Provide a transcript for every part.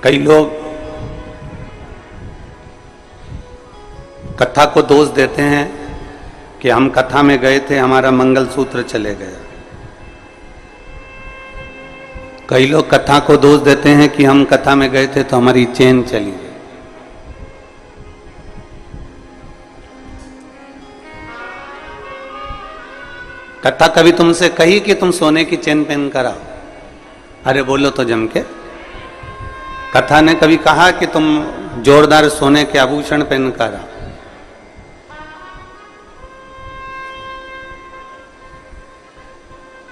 कई लोग कथा को दोष देते हैं कि हम कथा में गए थे, हमारा मंगलसूत्र चले गया। कई लोग कथा को दोष देते हैं कि हम कथा में गए थे तो हमारी चेन चली गई। कथा कभी तुमसे कही कि तुम सोने की चेन पहन कर आओ? अरे बोलो तो जम के। कथा ने कभी कहा कि तुम जोरदार सोने के आभूषण पहन कर आओ?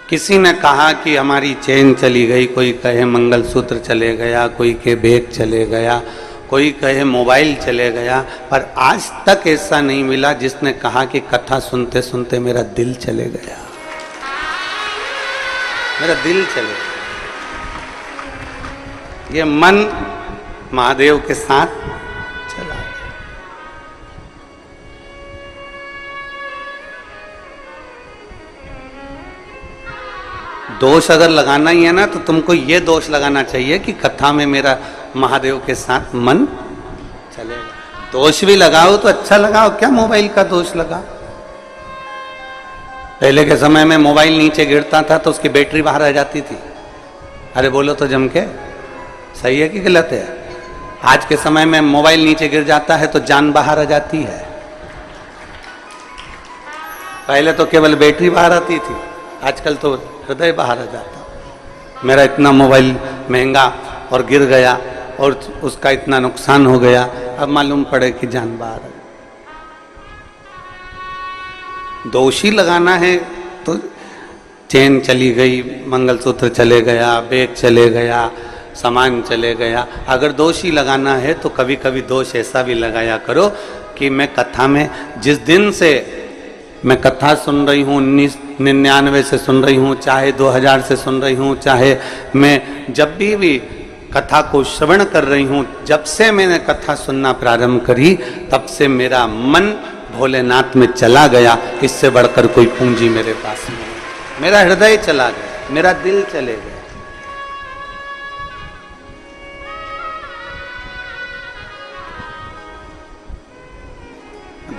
किसी ने कहा कि हमारी चेन चली गई, कोई कहे मंगलसूत्र चले गया, कोई कहे बैग चले गया, कोई कहे मोबाइल चले गया, पर आज तक ऐसा नहीं मिला जिसने कहा कि कथा सुनते सुनते मेरा दिल चले गया, मेरा दिल चले गया। ये मन महादेव के साथ चला गया। दोष अगर लगाना ही है ना तो तुमको ये दोष लगाना चाहिए कि कथा में मेरा महादेव के साथ मन चलेगा। दोष भी लगाओ तो अच्छा लगाओ, क्या मोबाइल का दोष लगाओ। पहले के समय में मोबाइल नीचे गिरता था तो उसकी बैटरी बाहर आ जाती थी। अरे बोलो तो जम के, सही है कि गलत है? आज के समय में मोबाइल नीचे गिर जाता है तो जान बाहर आ जाती है। पहले तो केवल बैटरी बाहर आती थी, आजकल तो हृदय बाहर आ जाता। मेरा इतना मोबाइल महंगा और गिर गया और उसका इतना नुकसान हो गया, अब मालूम पड़े कि जान बाहर है। दोषी लगाना है तो चेन चली गई, मंगलसूत्र चले गया, बैग चले गया, सामान चले गया। अगर दोषी लगाना है तो कभी कभी दोष ऐसा भी लगाया करो कि मैं कथा में, जिस दिन से मैं कथा सुन रही हूँ, 1999 से सुन रही हूँ, चाहे 2000 से सुन रही हूँ, चाहे मैं जब भी कथा को श्रवण कर रही हूँ, जब से मैंने कथा सुनना प्रारंभ करी तब से मेरा मन भोलेनाथ में चला गया। इससे बढ़कर कोई पूंजी मेरे पास नहीं। मेरा हृदय चला गया, मेरा दिल चले गया।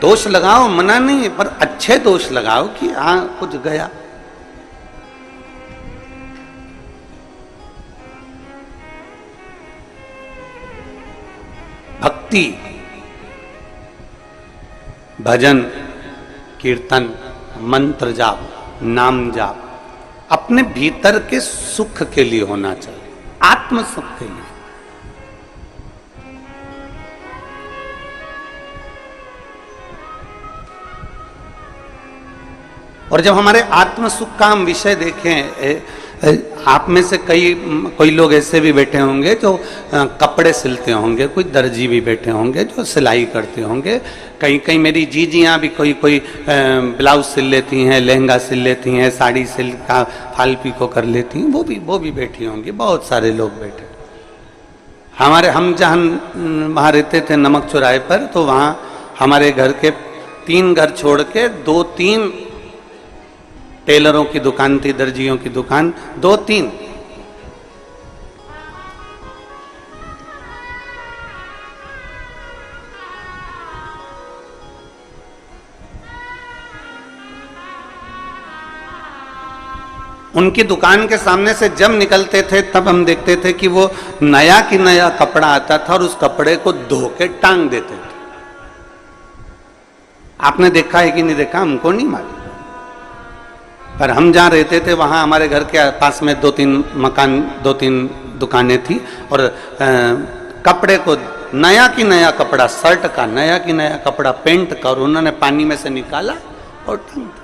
दोष लगाओ, मना नहीं, पर अच्छे दोष लगाओ कि हाँ कुछ गया। भक्ति, भजन, कीर्तन, मंत्र जाप, नाम जाप अपने भीतर के सुख के लिए होना चाहिए, आत्म सुख के लिए। और जब हमारे आत्म सुख का हम विषय देखें, आप में से कोई लोग ऐसे भी बैठे होंगे जो कपड़े सिलते होंगे, कोई दर्जी भी बैठे होंगे जो सिलाई करते होंगे, कहीं मेरी जीजियाँ भी कोई ब्लाउज सिल लेती हैं, लहंगा सिल लेती हैं, साड़ी सिल का फाल पीको कर लेती हैं, वो भी बैठी होंगी। बहुत सारे लोग बैठे। हम जहाँ वहाँ रहते थे नमक चौराहे पर, तो वहाँ हमारे घर के 3 घर छोड़ के 2-3 टेलरों की दुकान थी, दर्जियों की दुकान 2-3। उनकी दुकान के सामने से जब निकलते थे तब हम देखते थे कि वो नया की नया कपड़ा आता था और उस कपड़े को धो के टांग देते थे। आपने देखा है कि नहीं देखा हमको नहीं मालूम, पर हम जहाँ रहते थे वहाँ हमारे घर के पास में 2-3 दुकानें थी और कपड़े को नया की नया कपड़ा, शर्ट का नया की नया कपड़ा, पेंट का, और उन्होंने पानी में से निकाला और टांग दिया।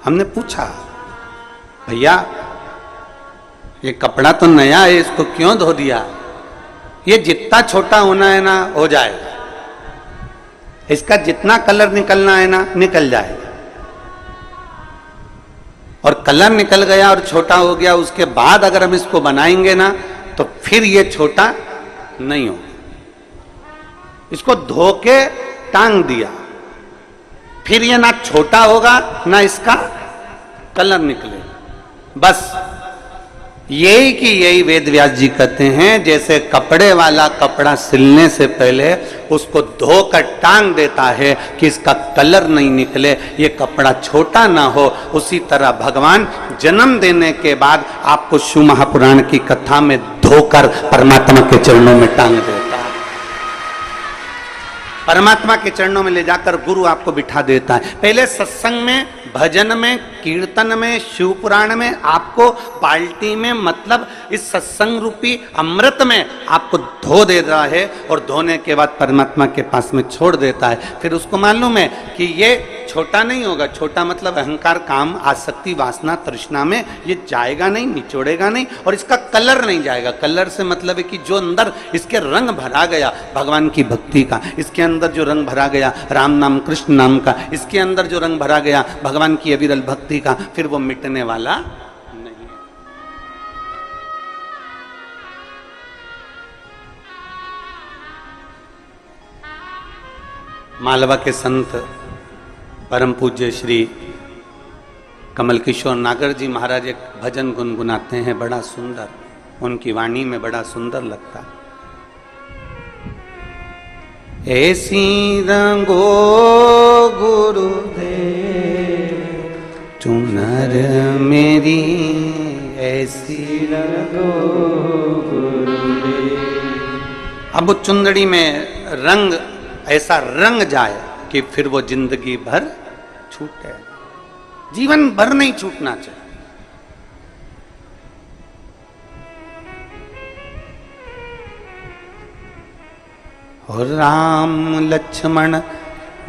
हमने पूछा, भैया ये कपड़ा तो नया है, इसको क्यों धो दिया? ये जितना छोटा होना है ना हो जाएगा, इसका जितना कलर निकलना है ना निकल जाएगा, और कलर निकल गया और छोटा हो गया, उसके बाद अगर हम इसको बनाएंगे ना तो फिर ये छोटा नहीं होगा। इसको धो के टांग दिया, फिर ये ना छोटा होगा ना इसका कलर निकलेगा। बस यही कि यही वेद व्यास जी कहते हैं, जैसे कपड़े वाला कपड़ा सिलने से पहले उसको धोकर टांग देता है कि इसका कलर नहीं निकले, ये कपड़ा छोटा ना हो, उसी तरह भगवान जन्म देने के बाद आपको शिव महापुराण की कथा में धोकर परमात्मा के चरणों में टांग देता है। परमात्मा के चरणों में ले जाकर गुरु आपको बिठा देता है। पहले सत्संग में, भजन में, कीर्तन में, शिव पुराण में आपको बाल्टी में, मतलब इस सत्संग रूपी अमृत में आपको धो देता है और धोने के बाद परमात्मा के पास में छोड़ देता है। फिर उसको मालूम है कि ये छोटा नहीं होगा, छोटा मतलब अहंकार, काम, आसक्ति, वासना, तृष्णा में ये जाएगा नहीं, निचोड़ेगा नहीं, और इसका कलर नहीं जाएगा। कलर से मतलब है कि जो अंदर इसके रंग भरा गया भगवान की भक्ति का, इसके अंदर जो रंग भरा गया राम नाम, कृष्ण नाम का, इसके अंदर जो रंग भरा गया भगवान की अविरल भक्ति का, फिर वो मिटने वाला नहीं है। मालवा के संत परम पूज्य श्री कमल किशोर नागर जी महाराज एक भजन गुनगुनाते हैं, बड़ा सुंदर, उनकी वाणी में बड़ा सुंदर लगता है। ऐसी रंगो गुरुदेव चुनर मेरी, ऐसी रंगो गुरुदेव। अब चुंदड़ी में रंग ऐसा रंग जाए कि फिर वो जिंदगी भर छूटे, जीवन भर नहीं छूटना चाहिए। और राम लक्ष्मण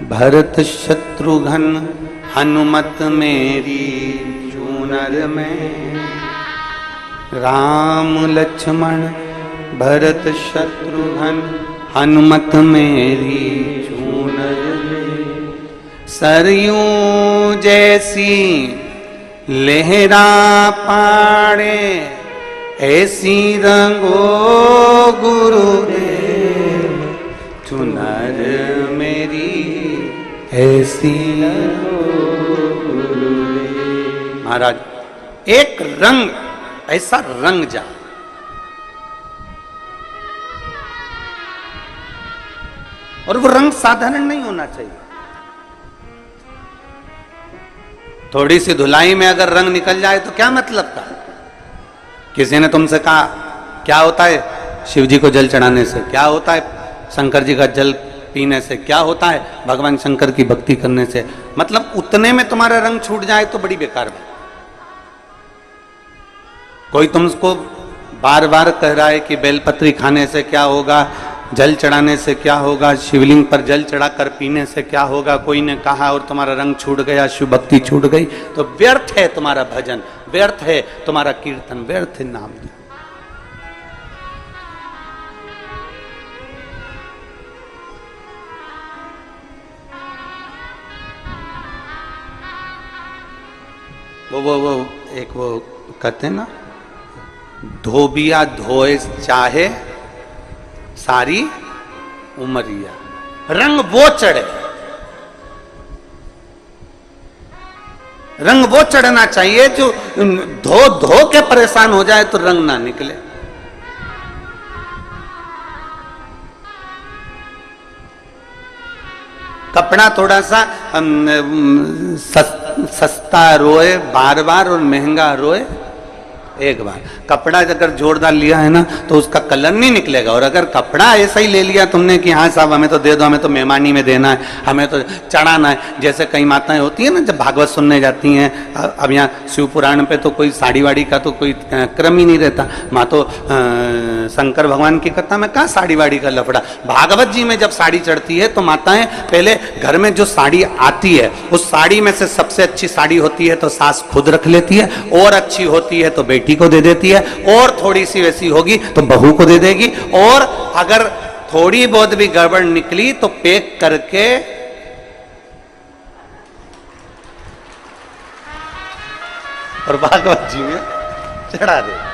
भरत शत्रुघ्न हनुमत मेरी चूनर में, राम लक्ष्मण भरत शत्रुघ्न हनुमत मेरी चूनर में, सरयूं जैसी लहरा पाड़े ऐसी रंगो गुरुदेव चुनर मेरी, ऐसी रंगो गुरुदेव। महाराज एक रंग ऐसा रंग जा, और वो रंग साधारण नहीं होना चाहिए। थोड़ी सी धुलाई में अगर रंग निकल जाए तो क्या मतलब का? किसी ने तुमसे कहा क्या होता है शिव जी को जल चढ़ाने से, क्या होता है शंकर जी का जल पीने से, क्या होता है भगवान शंकर की भक्ति करने से, मतलब उतने में तुम्हारा रंग छूट जाए तो बड़ी बेकार बात। कोई तुमको बार बार कह रहा है कि बेलपत्री खाने से क्या होगा, जल चढ़ाने से क्या होगा, शिवलिंग पर जल चढ़ाकर पीने से क्या होगा, कोई ने कहा और तुम्हारा रंग छूट गया, शिव भक्ति छूट गई, तो व्यर्थ है तुम्हारा भजन, व्यर्थ है तुम्हारा कीर्तन, व्यर्थ है नाम। वो एक वो कहते हैं ना, धोबिया धोए चाहे सारी उमरिया, रंग वो चढ़े, रंग वो चढ़ना चाहिए जो धो धो के परेशान हो जाए तो रंग ना निकले। कपड़ा थोड़ा सा सस्ता रोए बार बार और महंगा रोए एक बार। कपड़ा अगर जोरदार लिया है ना तो उसका कलर नहीं निकलेगा, और अगर कपड़ा ऐसा ही ले लिया तुमने कि हाँ साहब हमें तो दे दो, हमें तो मेहमानी में देना है, हमें तो चढ़ाना है, जैसे कई माताएं होती है ना जब भागवत सुनने जाती हैं, अब यहाँ शिव पुराण पे तो कोई साड़ी वाड़ी का तो कोई क्रम ही नहीं रहता, माँ तो शंकर भगवान की कथा में कहाँ साड़ी वाड़ी का लफड़ा। भागवत जी में जब साड़ी चढ़ती है तो माताएं पहले घर में जो साड़ी आती है उस साड़ी में से सबसे अच्छी साड़ी होती है तो सास खुद रख लेती है, और अच्छी होती है तो बेटी को दे देती है, और थोड़ी सी वैसी होगी तो बहू को दे देगी, और अगर थोड़ी बहुत भी गड़बड़ निकली तो पैक करके और भागवत जी में चढ़ा दे।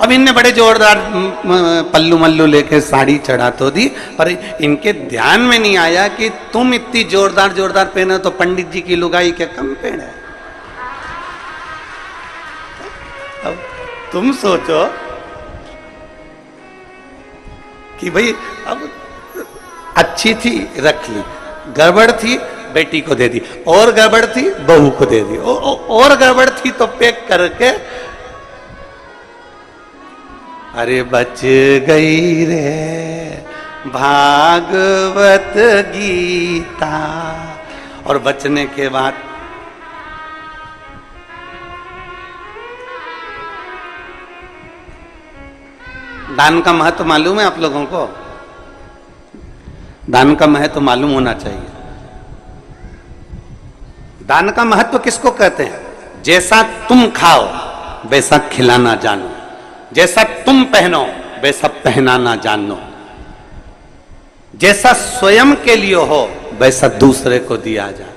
अब इनने बड़े जोरदार पल्लू मल्लू लेके साड़ी चढ़ा तो दी, पर इनके ध्यान में नहीं आया कि तुम इतनी जोरदार जोरदार पहने तो पंडित जी की लुगाई क्या कम पहने है। अब तुम सोचो कि भाई अब अच्छी थी रख ली, गड़बड़ थी बेटी को दे दी, और गड़बड़ थी बहू को दे दी, और गड़बड़ थी तो पैक करके अरे बच गई रे भागवत गीता। और बचने के बाद दान का महत्व मालूम है आप लोगों को? दान का महत्व मालूम होना चाहिए। दान का महत्व किसको कहते हैं? जैसा तुम खाओ वैसा खिलाना जानो, जैसा तुम पहनो वैसा पहनाना जानो, जैसा स्वयं के लिए हो वैसा दूसरे को दिया जाए।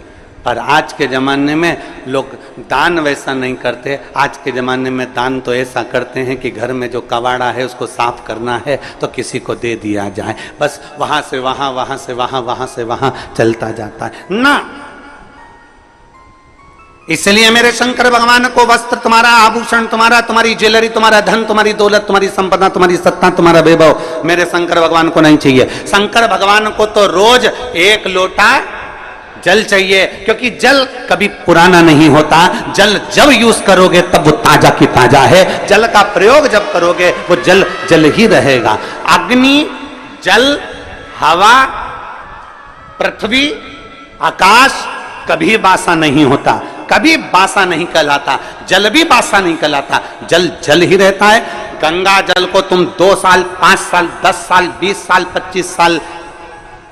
पर आज के जमाने में लोग दान वैसा नहीं करते। आज के जमाने में दान तो ऐसा करते हैं कि घर में जो कबाड़ा है उसको साफ करना है तो किसी को दे दिया जाए, बस वहां से वहां, वहां से वहां, वहां से वहां चलता जाता है ना। इसलिए मेरे शंकर भगवान को वस्त्र तुम्हारा, आभूषण तुम्हारा, तुम्हारी ज्वेलरी, तुम्हारा धन, तुम्हारी दौलत, तुम्हारी संपदा, तुम्हारी सत्ता, तुम्हारा वैभव मेरे शंकर भगवान को नहीं चाहिए। शंकर भगवान को तो रोज एक लोटा जल चाहिए, क्योंकि जल कभी पुराना नहीं होता। जल जब यूज करोगे तब वो ताजा की ताजा है। जल का प्रयोग जब करोगे वो जल जल ही रहेगा। अग्नि, जल, हवा, पृथ्वी, आकाश कभी बासा नहीं होता, कभी बासा नहीं कहलाता। जल भी बासा नहीं कहलाता, जल जल ही रहता है। गंगा जल को तुम 2 साल, 5 साल, 10 साल, 20 साल, 25 साल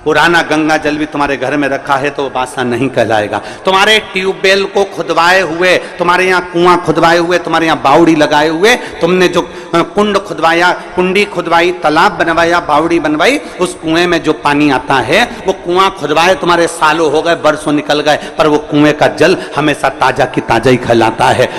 पुराना गंगा जल भी तुम्हारे घर में रखा है तो वो बासा नहीं कहलाएगा। तुम्हारे ट्यूबवेल को खुदवाए हुए, तुम्हारे यहाँ कुआं खुदवाए हुए, तुम्हारे यहाँ बावड़ी लगाए हुए, तुमने जो कुंड खुदवाया, कुंडी खुदवाई, तालाब बनवाया, बावड़ी बनवाई, उस कुएं में जो पानी आता है वो कुआं खुदवाए तुम्हारे सालों हो गए, बरसों निकल गए, पर वो कुएं का जल हमेशा ताजा की ताजा ही कहलाता है।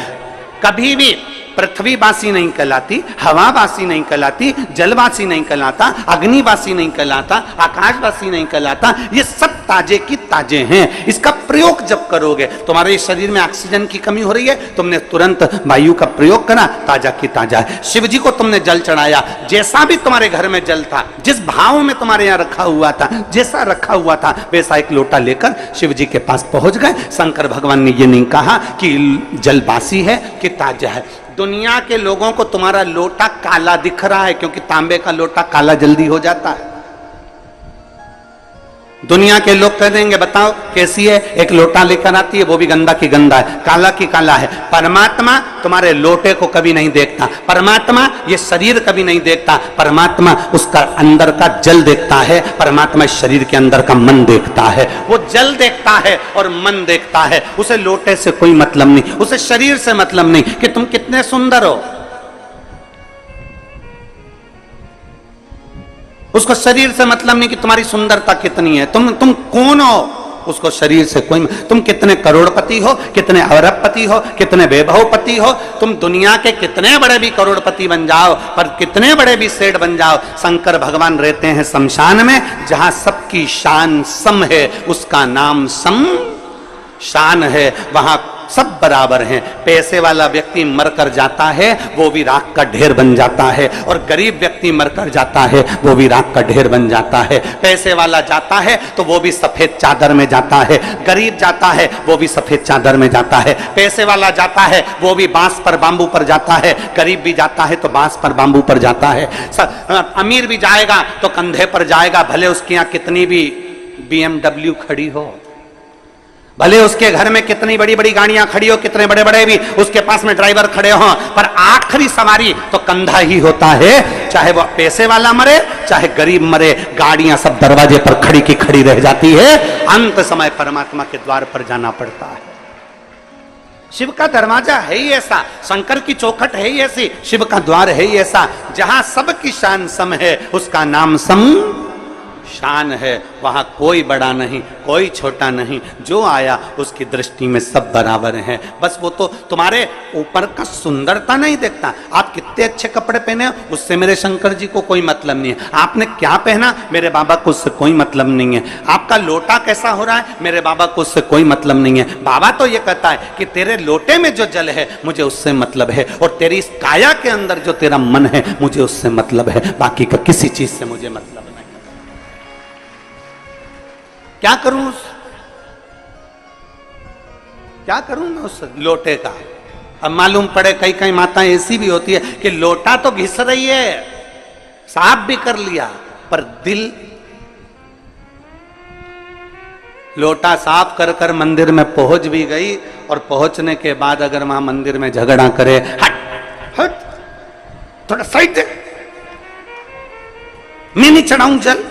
कभी भी पृथ्वी बासी नहीं कहलाती, हवा बासी नहीं कहलाती, जलवासी नहीं कहलाता, अग्निवासी नहीं कहलाता, आकाशवासी नहीं कहलाता। ये सब ताजे की ताजे हैं। इसका प्रयोग जब करोगे, तुम्हारे शरीर में ऑक्सीजन की कमी हो रही है, तुमने तुरंत वायु का प्रयोग करा, ताजा की ताजा है। शिव जी को तुमने जल चढ़ाया, जैसा भी तुम्हारे घर में जल था, जिस भाव में तुम्हारे यहाँ रखा हुआ था, जैसा रखा हुआ था वैसा एक लोटा लेकर शिव जी के पास पहुंच गए। शंकर भगवान ने ये नहीं कहा कि जल बासी है कि ताजा है। दुनिया के लोगों को तुम्हारा लोटा काला दिख रहा है, क्योंकि तांबे का लोटा काला जल्दी हो जाता है। दुनिया के लोग कह देंगे बताओ कैसी है, एक लोटा लेकर आती है वो भी गंदा की गंदा है, काला की काला है। परमात्मा तुम्हारे लोटे को कभी नहीं देखता, परमात्मा ये शरीर कभी नहीं देखता, परमात्मा उसका अंदर का जल देखता है, परमात्मा इस शरीर के अंदर का मन देखता है। वो जल देखता है और मन देखता है, उसे लोटे से कोई मतलब नहीं, उसे शरीर से मतलब नहीं कि तुम कितने सुंदर हो, उसको शरीर से मतलब नहीं कि तुम्हारी सुंदरता कितनी है, तुम कौन हो, उसको शरीर से कोई। तुम कितने करोड़पति हो, कितने अरबपति हो, कितने वैभवपति हो, तुम दुनिया के कितने बड़े भी करोड़पति बन जाओ, पर कितने बड़े भी सेठ बन जाओ, शंकर भगवान रहते हैं शमशान में, जहां सबकी शान सम है, उसका नाम सम शान है, वहां सब बराबर हैं। पैसे वाला व्यक्ति मरकर जाता है वो भी राख का ढेर बन जाता है, और गरीब व्यक्ति मरकर जाता है वो भी राख का ढेर बन जाता है। पैसे वाला जाता है तो वो भी सफेद चादर में जाता है, गरीब जाता है वो भी सफेद चादर में जाता है। पैसे वाला जाता है वो भी बांस पर बांबू पर जाता है, गरीब भी जाता है तो बांस पर बांबू पर जाता है। अमीर भी जाएगा तो कंधे पर जाएगा, भले उसके यहाँ कितनी भी BMW खड़ी हो, भले उसके घर में कितनी बड़ी बड़ी गाड़ियां खड़ी हो, कितने बड़े बड़े भी उसके पास में ड्राइवर खड़े हों, पर आखिरी सवारी तो कंधा ही होता है। चाहे वो पैसे वाला मरे चाहे गरीब मरे, गाड़ियां सब दरवाजे पर खड़ी की खड़ी रह जाती है। अंत समय परमात्मा के द्वार पर जाना पड़ता है। शिव का दरवाजा है ही ऐसा, शंकर की चौखट है ही ऐसी, शिव का द्वार है ही ऐसा, जहां सबकी शान सम है, उसका नाम सम शान है, वहां कोई बड़ा नहीं, कोई छोटा नहीं, जो आया उसकी दृष्टि में सब बराबर हैं। बस वो तो तुम्हारे ऊपर का सुंदरता नहीं देखता, आप कितने अच्छे कपड़े पहने हो उससे मेरे शंकर जी को कोई मतलब नहीं है, आपने क्या पहना मेरे बाबा को उससे कोई मतलब नहीं है, आपका लोटा कैसा हो रहा है मेरे बाबा को उससे कोई मतलब नहीं है। बाबा तो ये कहता है कि तेरे लोटे में जो जल है मुझे उससे मतलब है, और तेरी इस काया के अंदर जो तेरा मन है मुझे उससे मतलब है, बाकी का किसी चीज से मुझे मतलब नहीं। क्या करूं क्या करूं मैं उस लोटे का? अब मालूम पड़े कई कई माताएं ऐसी भी होती है कि लोटा तो घिस रही है, साफ भी कर लिया, पर दिल, लोटा साफ कर कर मंदिर में पहुंच भी गई, और पहुंचने के बाद अगर वहां मंदिर में झगड़ा करे, हट हट थोड़ा साइड दे, मैं नहीं चढ़ाऊं जल,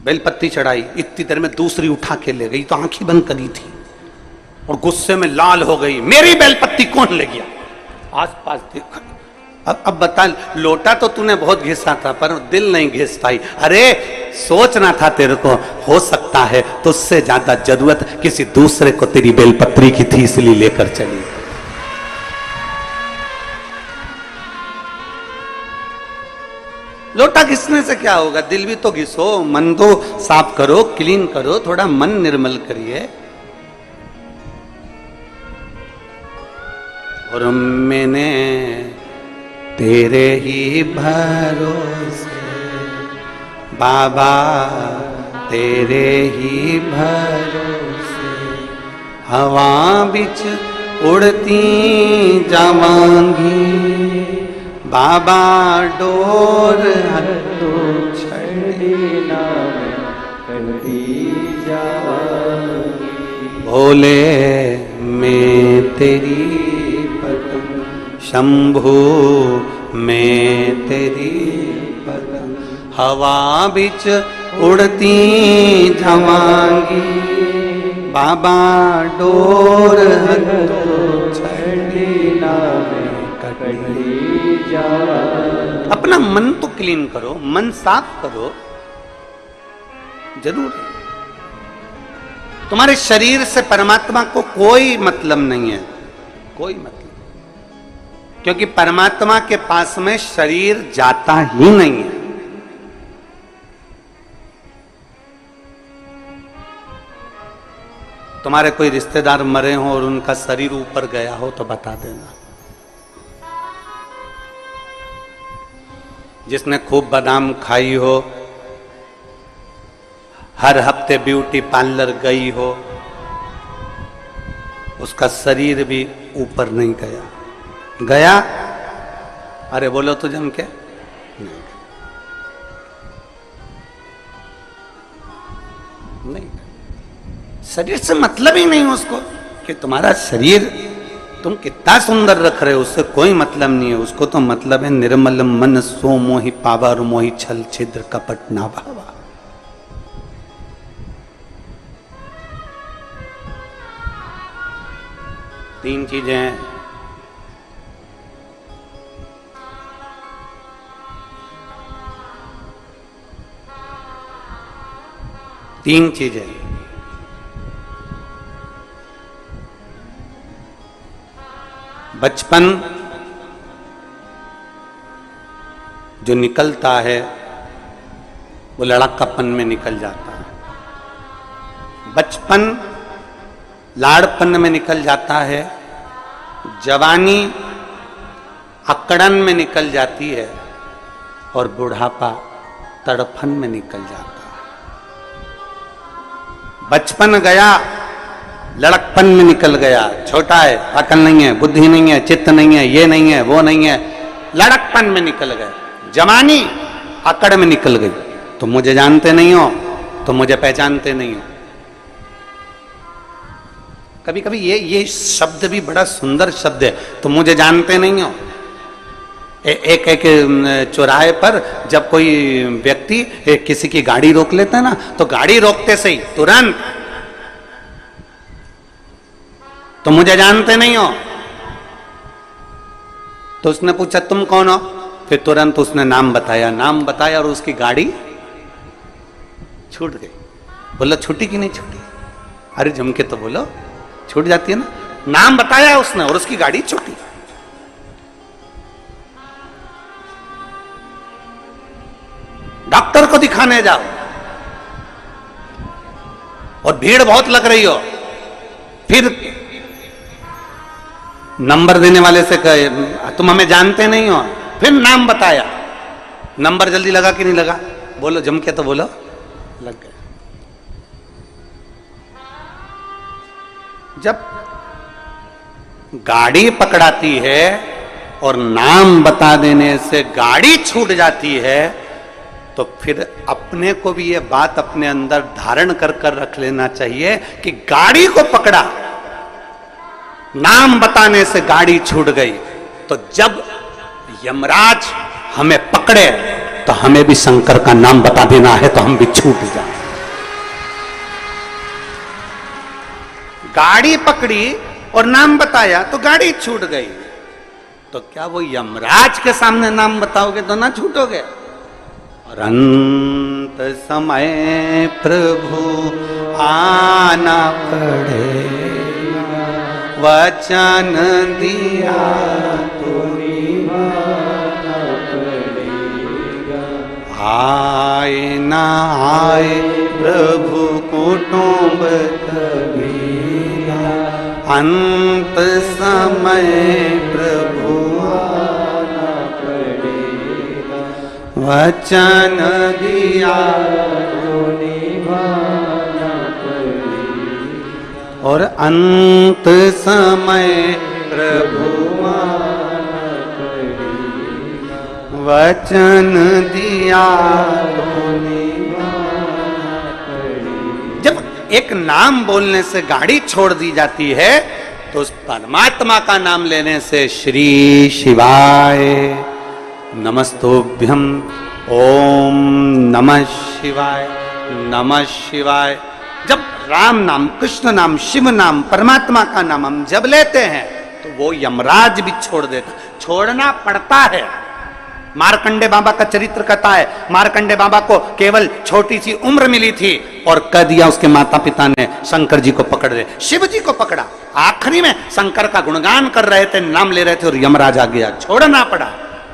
बेलपत्ती चढ़ाई, इतनी देर में दूसरी उठा के ले गई, तो आंखें बंद करी थी और गुस्से में लाल हो गई, मेरी बेलपत्ती कौन ले गया? आसपास देखा, अब बता, लोटा तो तूने बहुत घिसा था पर दिल नहीं घिस पाई। अरे सोचना था तेरे को, हो सकता है तो उससे ज्यादा जरूरत किसी दूसरे को तेरी बेलपत्री की थी, इसलिए लेकर चली। लोटा घिसने से क्या होगा, दिल भी तो घिसो, मन तो साफ करो, क्लीन करो, थोड़ा मन निर्मल करिए। और मैंने तेरे ही भरोसे बाबा, तेरे ही भरोसे हवा बिच उड़ती जावांगी, बाबा डोर हटो छड़ी ना करती जावांगी, भोले मैं तेरी पतंग, शंभू मैं तेरी पतंग, हवा बिच उड़ती जावांगी, बाबा डोर हटो छड़ी ना कटती जावांगी। अपना मन तो क्लीन करो, मन साफ करो, जरूर है। तुम्हारे शरीर से परमात्मा को कोई मतलब नहीं है, कोई मतलब, क्योंकि परमात्मा के पास में शरीर जाता ही नहीं है। तुम्हारे कोई रिश्तेदार मरे हो और उनका शरीर ऊपर गया हो तो बता देना। जिसने खूब बादाम खाई हो, हर हफ्ते ब्यूटी पार्लर गई हो, उसका शरीर भी ऊपर नहीं गया। गया? अरे बोलो तो जम के, नहीं, शरीर से मतलब ही नहीं उसको कि तुम्हारा शरीर तुम कितना सुंदर रख रहे हो, उससे कोई मतलब नहीं है। उसको तो मतलब है निर्मल मन सो मोहि पावा, और मोहि छल छिद्र कपट ना भावा। तीन चीजें हैं, तीन चीजें, बचपन जो निकलता है वो लड़कापन में निकल जाता है, बचपन लाड़पन में निकल जाता है, जवानी अकड़न में निकल जाती है, और बुढ़ापा तड़फन में निकल जाता है। बचपन गया, लड़कपन में निकल गया, छोटा है, अकल नहीं है, बुद्धि नहीं है, चित्त नहीं है, ये नहीं है, वो नहीं है, लड़कपन में निकल गए। जवानी अकड़ में निकल गई, तुम मुझे जानते नहीं हो, तुम मुझे पहचानते नहीं हो। कभी कभी ये शब्द भी बड़ा सुंदर शब्द है, तुम मुझे जानते नहीं हो। एक चौराहे पर जब कोई व्यक्ति किसी की गाड़ी रोक लेता है ना, तो गाड़ी रोकते से ही तुरंत, तुम मुझे जानते नहीं हो। तो उसने पूछा तुम कौन हो? फिर तुरंत उसने नाम बताया और उसकी गाड़ी छूट गई। बोला छूटी कि नहीं छूटी? अरे जम के तो बोलो, छूट जाती है ना। नाम बताया उसने और उसकी गाड़ी छूटी। डॉक्टर को दिखाने जाओ और भीड़ बहुत लग रही हो, फिर नंबर देने वाले से कहे तुम हमें जानते नहीं हो, फिर नाम बताया, नंबर जल्दी लगा कि नहीं लगा? बोलो जम के तो बोलो, लग गया। जब गाड़ी पकड़ाती है और नाम बता देने से गाड़ी छूट जाती है, तो फिर अपने को भी ये बात अपने अंदर धारण कर कर रख लेना चाहिए कि गाड़ी को पकड़ा, नाम बताने से गाड़ी छूट गई, तो जब यमराज हमें पकड़े तो हमें भी शंकर का नाम बता देना है, तो हम भी छूट जाए। गाड़ी पकड़ी और नाम बताया तो गाड़ी छूट गई, तो क्या वो यमराज के सामने नाम बताओगे तो ना छूटोगे? और अंत समय प्रभु आना पड़ेगा, वचन दिया तो निभाना पड़ेगा। आए ना आए प्रभु कुटुंब कबीरा, अंत समय प्रभु आना पड़ेगा, वचन दिया तो निभाना पड़ेगा। और अंत समय प्रभु आना पड़ेगा, वचन दिया तो निभाना पड़ेगा। जब एक नाम बोलने से गाड़ी छोड़ दी जाती है, तो उस परमात्मा का नाम लेने से श्री शिवाय नमस्तुभ्यं, ओम नमः शिवाय, नमः शिवाय। जब राम नाम, कृष्ण नाम, शिव नाम, परमात्मा का नाम हम जब लेते हैं तो वो यमराज भी छोड़ देता, छोड़ना पड़ता है। मार्कंडे बाबा का चरित्र कहता है, मार्कंडे बाबा को केवल छोटी सी उम्र मिली थी और कह दिया उसके माता पिता ने शंकर जी को पकड़ ले, शिव जी को पकड़ा। आखिरी में शंकर का गुणगान कर रहे थे, नाम ले रहे थे और यमराज आ गया, छोड़ना पड़ा।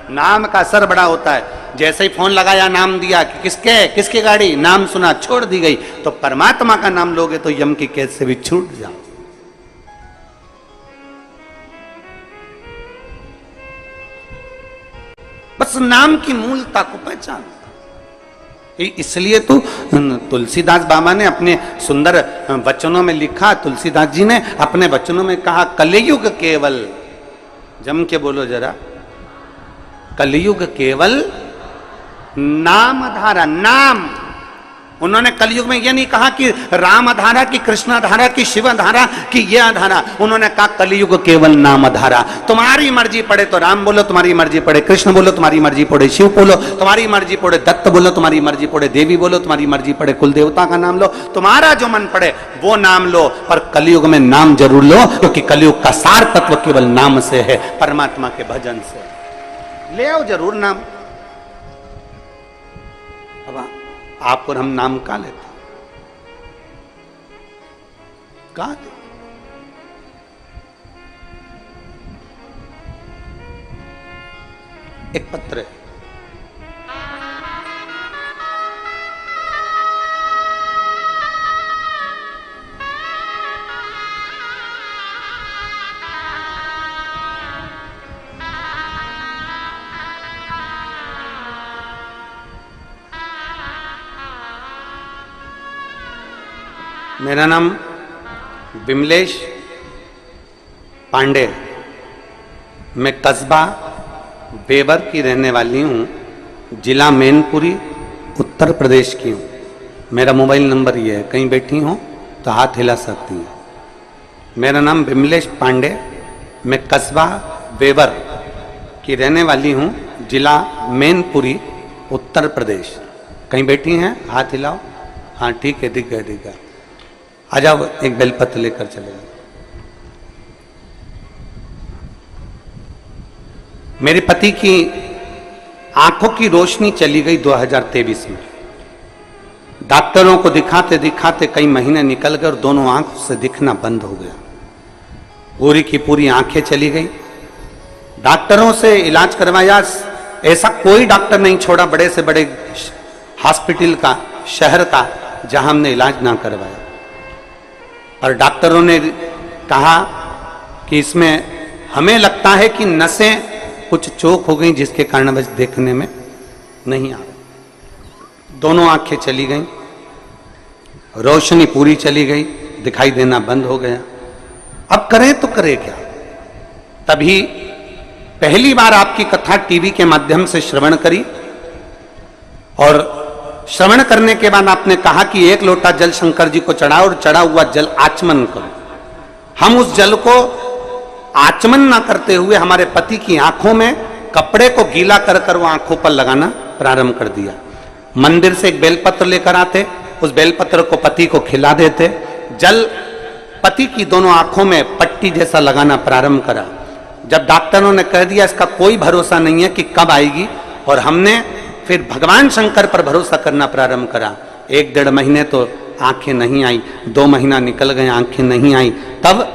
नाम का असर बड़ा होता है। जैसे ही फोन लगाया, नाम दिया कि किसकी गाड़ी, नाम सुना, छोड़ दी गई। तो परमात्मा का नाम लोगे तो यम की कैद से भी छूट जाओ। बस नाम की मूलता को पहचान। इसलिए तो तुलसीदास बाबा ने अपने सुंदर वचनों में लिखा, तुलसीदास जी ने अपने वचनों में कहा, कलयुग केवल, जम के बोलो जरा, कलयुग केवल नाम धारा। नाम, उन्होंने कलयुग में यह नहीं कहा कि राम धारा की, कृष्ण धारा की, शिव धारा की, यह धारा। उन्होंने कहा कलयुग केवल नाम धारा। तुम्हारी मर्जी पड़े तो राम बोलो, तुम्हारी मर्जी पड़े कृष्ण बोलो, तुम्हारी मर्जी पड़े शिव बोलो, तुम्हारी मर्जी पड़े दत्त बोलो, तुम्हारी मर्जी पड़े देवी बोलो, तुम्हारी मर्जी पड़े कुल देवता का नाम लो, तुम्हारा जो मन पड़े वो नाम लो। पर कलयुग में नाम जरूर लो, क्योंकि कलयुग का सार तत्व केवल नाम से है, परमात्मा के भजन से। ले आओ जरूर नाम। अब आप और हम नाम का लेते, का दे? एक पत्र है, मेरा नाम विमलेश पांडे, मैं कस्बा बेवर की रहने वाली हूँ, जिला मैनपुरी, उत्तर प्रदेश की हूँ। मेरा मोबाइल नंबर ये है, कहीं बैठी हो तो हाथ हिला सकती हैं। मेरा नाम विमलेश पांडे, मैं कस्बा बेवर की रहने वाली हूँ, जिला मैनपुरी, उत्तर प्रदेश। कहीं बैठी हैं, हाथ हिलाओ। हाँ ठीक है, दिख गया। आ जाओ, एक बेलपत्र लेकर चले जाओ। मेरे पति की आंखों की रोशनी चली गई 2023 में। डॉक्टरों को दिखाते दिखाते कई महीने निकल गए और दोनों आंखों से दिखना बंद हो गया। पूरी की पूरी आंखें चली गई। डॉक्टरों से इलाज करवाया, ऐसा कोई डॉक्टर नहीं छोड़ा बड़े से बड़े हॉस्पिटल का, शहर का, जहां हमने इलाज ना करवाया। और डॉक्टरों ने कहा कि इसमें हमें लगता है कि नसें कुछ चोक हो गई जिसके कारण बस देखने में नहीं आ रहा। दोनों आंखें चली गई, रोशनी पूरी चली गई, दिखाई देना बंद हो गया। अब करें तो करें क्या? तभी पहली बार आपकी कथा टीवी के माध्यम से श्रवण करी और श्रवण करने के बाद आपने कहा कि 1 लोटा जल शंकर जी को चढ़ाओ और चढ़ा हुआ जल आचमन करो। हम उस जल को आचमन ना करते हुए हमारे पति की आंखों में कपड़े को गीला कर कर वो आंखों पर लगाना प्रारंभ कर दिया। मंदिर से एक बेलपत्र लेकर आते, उस बेलपत्र को पति को खिला देते, जल पति की दोनों आंखों में पट्टी जैसा लगाना प्रारंभ करा। जब डॉक्टरों ने कह दिया इसका कोई भरोसा नहीं है कि कब आएगी, और हमने फिर भगवान शंकर पर भरोसा करना प्रारंभ करा। 1-1.5 महीने तो आंखें नहीं आई, 2 महीना निकल गए, आंखें नहीं आई। तब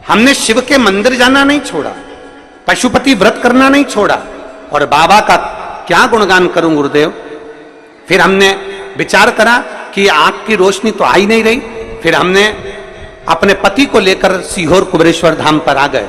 हमने शिव के मंदिर जाना नहीं छोड़ा, पशुपति व्रत करना नहीं छोड़ा, और बाबा का क्या गुणगान करूं गुरुदेव। फिर हमने विचार करा कि आंख की रोशनी तो आ ही नहीं रही। फिर हमने अपने पति को लेकर सीहोर कुबेरेश्वर धाम पर आ गए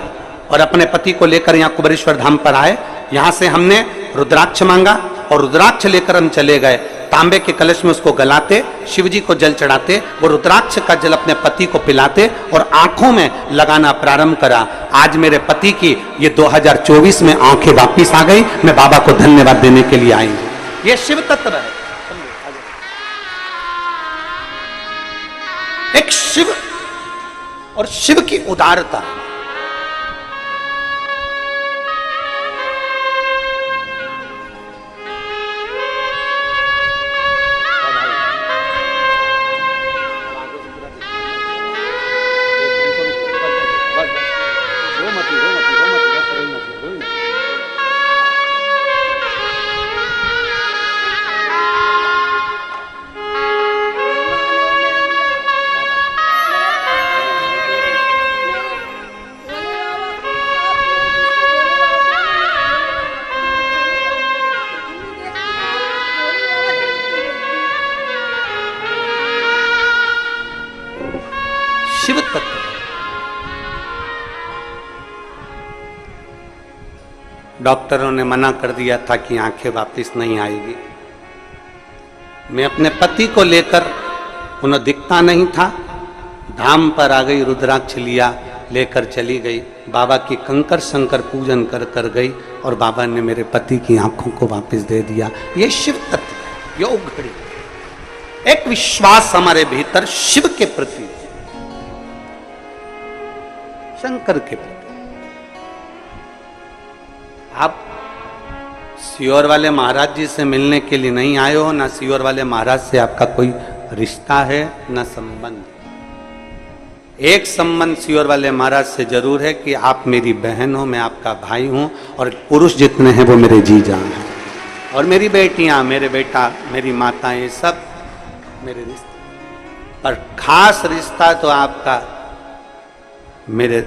और अपने पति को लेकर यहाँ कुबेरेश्वर धाम पर आए। यहाँ से हमने रुद्राक्ष मांगा और रुद्राक्ष लेकर हम चले गए। तांबे के कलश में उसको गलाते, शिव जी को जल चढ़ाते, वो रुद्राक्ष का जल अपने पति को पिलाते और आंखों में लगाना प्रारंभ करा। आज मेरे पति की ये 2024 में आंखें वापिस आ गई। मैं बाबा को धन्यवाद देने के लिए आई हूं। ये शिव तत्व है, एक शिव और शिव की उदारता। शिव तत्व डॉक्टरों ने मना कर दिया था कि आंखें वापस नहीं आएगी। मैं अपने पति को लेकर, उन्हें दिखता नहीं था, धाम पर आ गई, रुद्राक्ष लिया, लेकर चली गई। बाबा की कंकर शंकर पूजन कर कर गई और बाबा ने मेरे पति की आंखों को वापस दे दिया। ये शिव तत्व, योग घड़ी, एक विश्वास हमारे भीतर शिव के प्रति, शंकर के प्रति। आप सीहोर वाले महाराज जी से मिलने के लिए नहीं आए हो, ना सीहोर वाले महाराज से आपका कोई रिश्ता है, ना संबंध। एक संबंध सीहोर वाले महाराज से जरूर है कि आप मेरी बहन हो, मैं आपका भाई हूं, और पुरुष जितने हैं वो मेरे जीजा हैं, और मेरी बेटियां, मेरे बेटा, मेरी माताएं, सब मेरे रिश्ते। पर खास रिश्ता तो आपका मेरे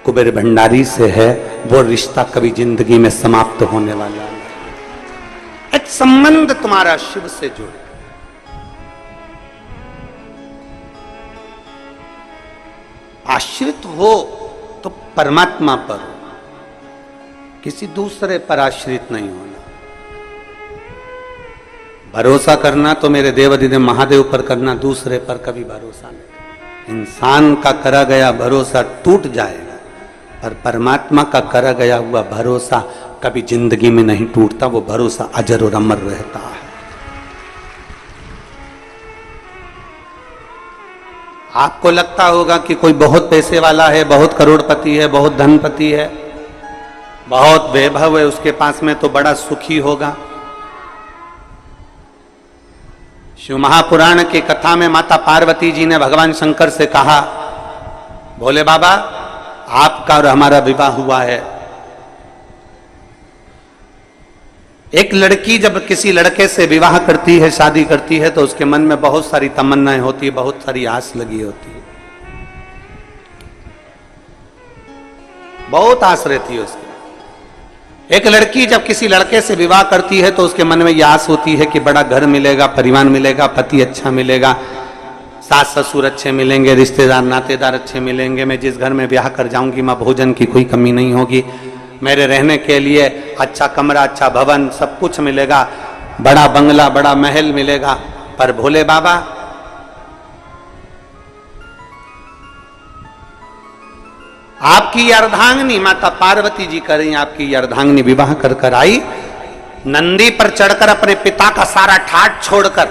कुबेर भंडारी से है। वो रिश्ता कभी जिंदगी में समाप्त होने वाला नहीं। एक संबंध तुम्हारा शिव से जुड़े। आश्रित हो तो परमात्मा पर हो, किसी दूसरे पर आश्रित नहीं होना। भरोसा करना तो मेरे देवाधिदेव महादेव पर करना, दूसरे पर कभी भरोसा नहीं। इंसान का करा गया भरोसा टूट जाएगा, पर परमात्मा का करा गया हुआ भरोसा कभी जिंदगी में नहीं टूटता। वो भरोसा अजर और अमर रहता है। आपको लगता होगा कि कोई बहुत पैसे वाला है, बहुत करोड़पति है, बहुत धनपति है, बहुत वैभव है उसके पास में, तो बड़ा सुखी होगा। शिव महापुराण की कथा में माता पार्वती जी ने भगवान शंकर से कहा, भोले बाबा आपका और हमारा विवाह हुआ है, एक लड़की जब किसी लड़के से विवाह करती है, शादी करती है, तो उसके मन में बहुत सारी तमन्नाएं होती है, बहुत सारी आस लगी होती है, बहुत आस रहती है उसकी। एक लड़की जब किसी लड़के से विवाह करती है तो उसके मन में यह आस होती है कि बड़ा घर मिलेगा, परिवार मिलेगा, पति अच्छा मिलेगा, सास ससुर अच्छे मिलेंगे, रिश्तेदार नातेदार अच्छे मिलेंगे, मैं जिस घर में ब्याह कर जाऊंगी मां भोजन की कोई कमी नहीं होगी, मेरे रहने के लिए अच्छा कमरा, अच्छा भवन, सब कुछ मिलेगा, बड़ा बंगला, बड़ा महल मिलेगा। पर भोले बाबा आपकी अर्धांगिनी माता पार्वती जी करें, आपकी अर्धांगिनी विवाह कर कर आई, नंदी पर चढ़कर अपने पिता का सारा ठाट छोड़कर,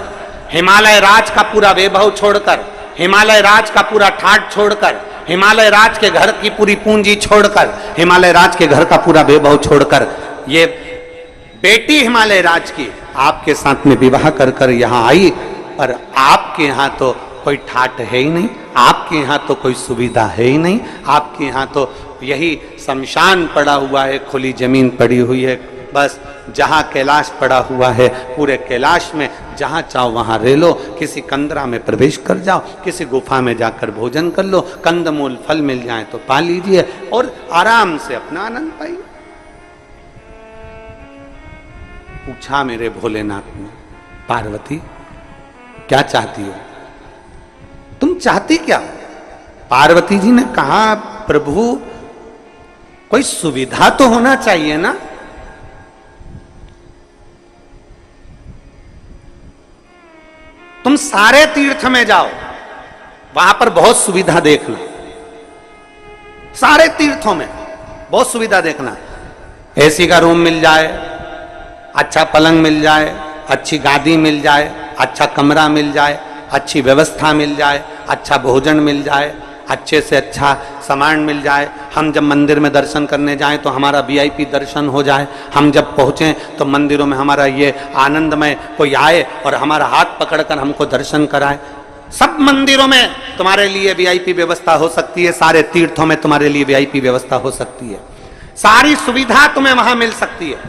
हिमालय राज का पूरा वैभव छोड़कर, हिमालय राज का पूरा ठाट छोड़कर, हिमालय राज के घर की पूरी पूंजी छोड़कर, हिमालय राज के घर का पूरा वैभव छोड़कर, ये बेटी हिमालय राज की आपके साथ में विवाह कर कर यहां आई। पर आपके यहां तो कोई ठाट है ही नहीं, आपके यहां तो कोई सुविधा है ही नहीं, आपके यहां तो यही शमशान पड़ा हुआ है, खुली जमीन पड़ी हुई है, बस जहां कैलाश पड़ा हुआ है, पूरे कैलाश में जहां चाहो वहां रह लो, किसी कंदरा में प्रवेश कर जाओ, किसी गुफा में जाकर भोजन कर लो, कंदमूल फल मिल जाए तो पा लीजिए और आराम से अपना आनंद पाइए। पूछा मेरे भोलेनाथ ने, पार्वती क्या चाहती हो, तुम चाहती क्या? पार्वती जी ने कहा, प्रभु कोई सुविधा तो होना चाहिए ना। तुम सारे तीर्थ में जाओ, वहां पर बहुत सुविधा देखना, सारे तीर्थों में बहुत सुविधा देखना, एसी का रूम मिल जाए, अच्छा पलंग मिल जाए, अच्छी गादी मिल जाए, अच्छा कमरा मिल जाए, अच्छी व्यवस्था मिल जाए, अच्छा भोजन मिल जाए, अच्छे से अच्छा सामान मिल जाए, हम जब मंदिर में दर्शन करने जाएं तो हमारा वीआईपी दर्शन हो जाए, हम जब पहुंचें तो मंदिरों में हमारा ये आनंदमय कोई आए और हमारा हाथ पकड़कर हमको दर्शन कराए। सब मंदिरों में तुम्हारे लिए वीआईपी व्यवस्था हो सकती है, सारे तीर्थों में तुम्हारे लिए वीआईपी व्यवस्था हो सकती है, सारी सुविधा तुम्हें वहां मिल सकती है।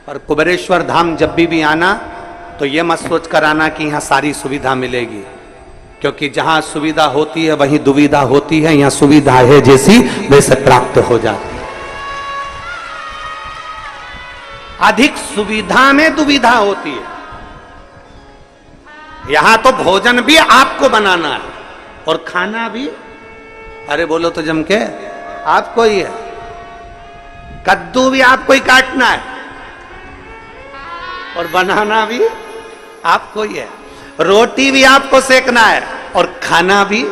पर कुबेरेश्वर धाम जब भी आना तो ये मत सोच कर आना कि यहां सारी सुविधा मिलेगी, क्योंकि जहां सुविधा होती है वहीं दुविधा होती है, यहां सुविधा है जैसी वैसे प्राप्त हो जाती है। अधिक सुविधा में दुविधा होती है। यहां तो भोजन भी आपको बनाना है और खाना भी, अरे बोलो तो जम के, आपको ही है, कद्दू भी आपको ही काटना है और बनाना भी आपको ही है, रोटी भी आपको सेकना है और खाना भी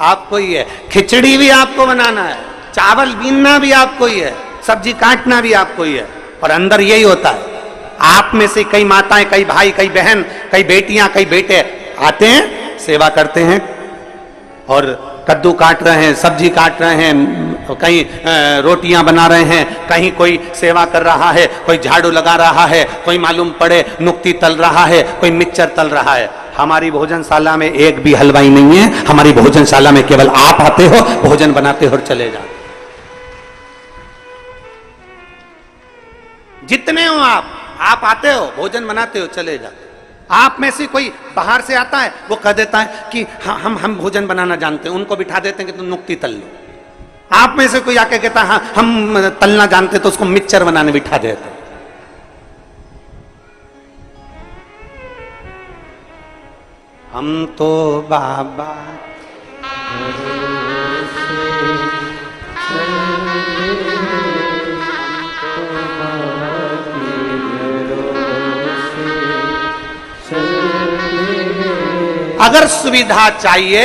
आपको ही है, खिचड़ी भी आपको बनाना है, चावल बीनना भी आपको ही है, सब्जी काटना भी आपको ही है। और अंदर यही होता है, आप में से कई माताएं, कई भाई, कई बहन, कई बेटियां, कई बेटे आते हैं, सेवा करते हैं और कद्दू काट रहे हैं, सब्जी काट रहे हैं, कहीं रोटियां बना रहे हैं, कहीं कोई सेवा कर रहा है, कोई झाड़ू लगा रहा है, कोई मालूम पड़े नुक्ती तल रहा है, कोई मिक्सचर तल रहा है। हमारी भोजनशाला में एक भी हलवाई नहीं है, हमारी भोजनशाला में केवल आप आते हो, भोजन बनाते हो और चले जाते। जितने हो आप आते हो, भोजन बनाते हो, चले जाते। आप में से कोई बाहर से आता है, वो कह देता है कि हम भोजन बनाना जानते हैं, उनको बिठा देते हैं कि तुम नुक्ती तल लो। आप में से कोई आके कहता है हाँ हम तलना जानते, तो उसको मिक्सचर बनाने बिठा देते। हम तो बाबा अगर सुविधा चाहिए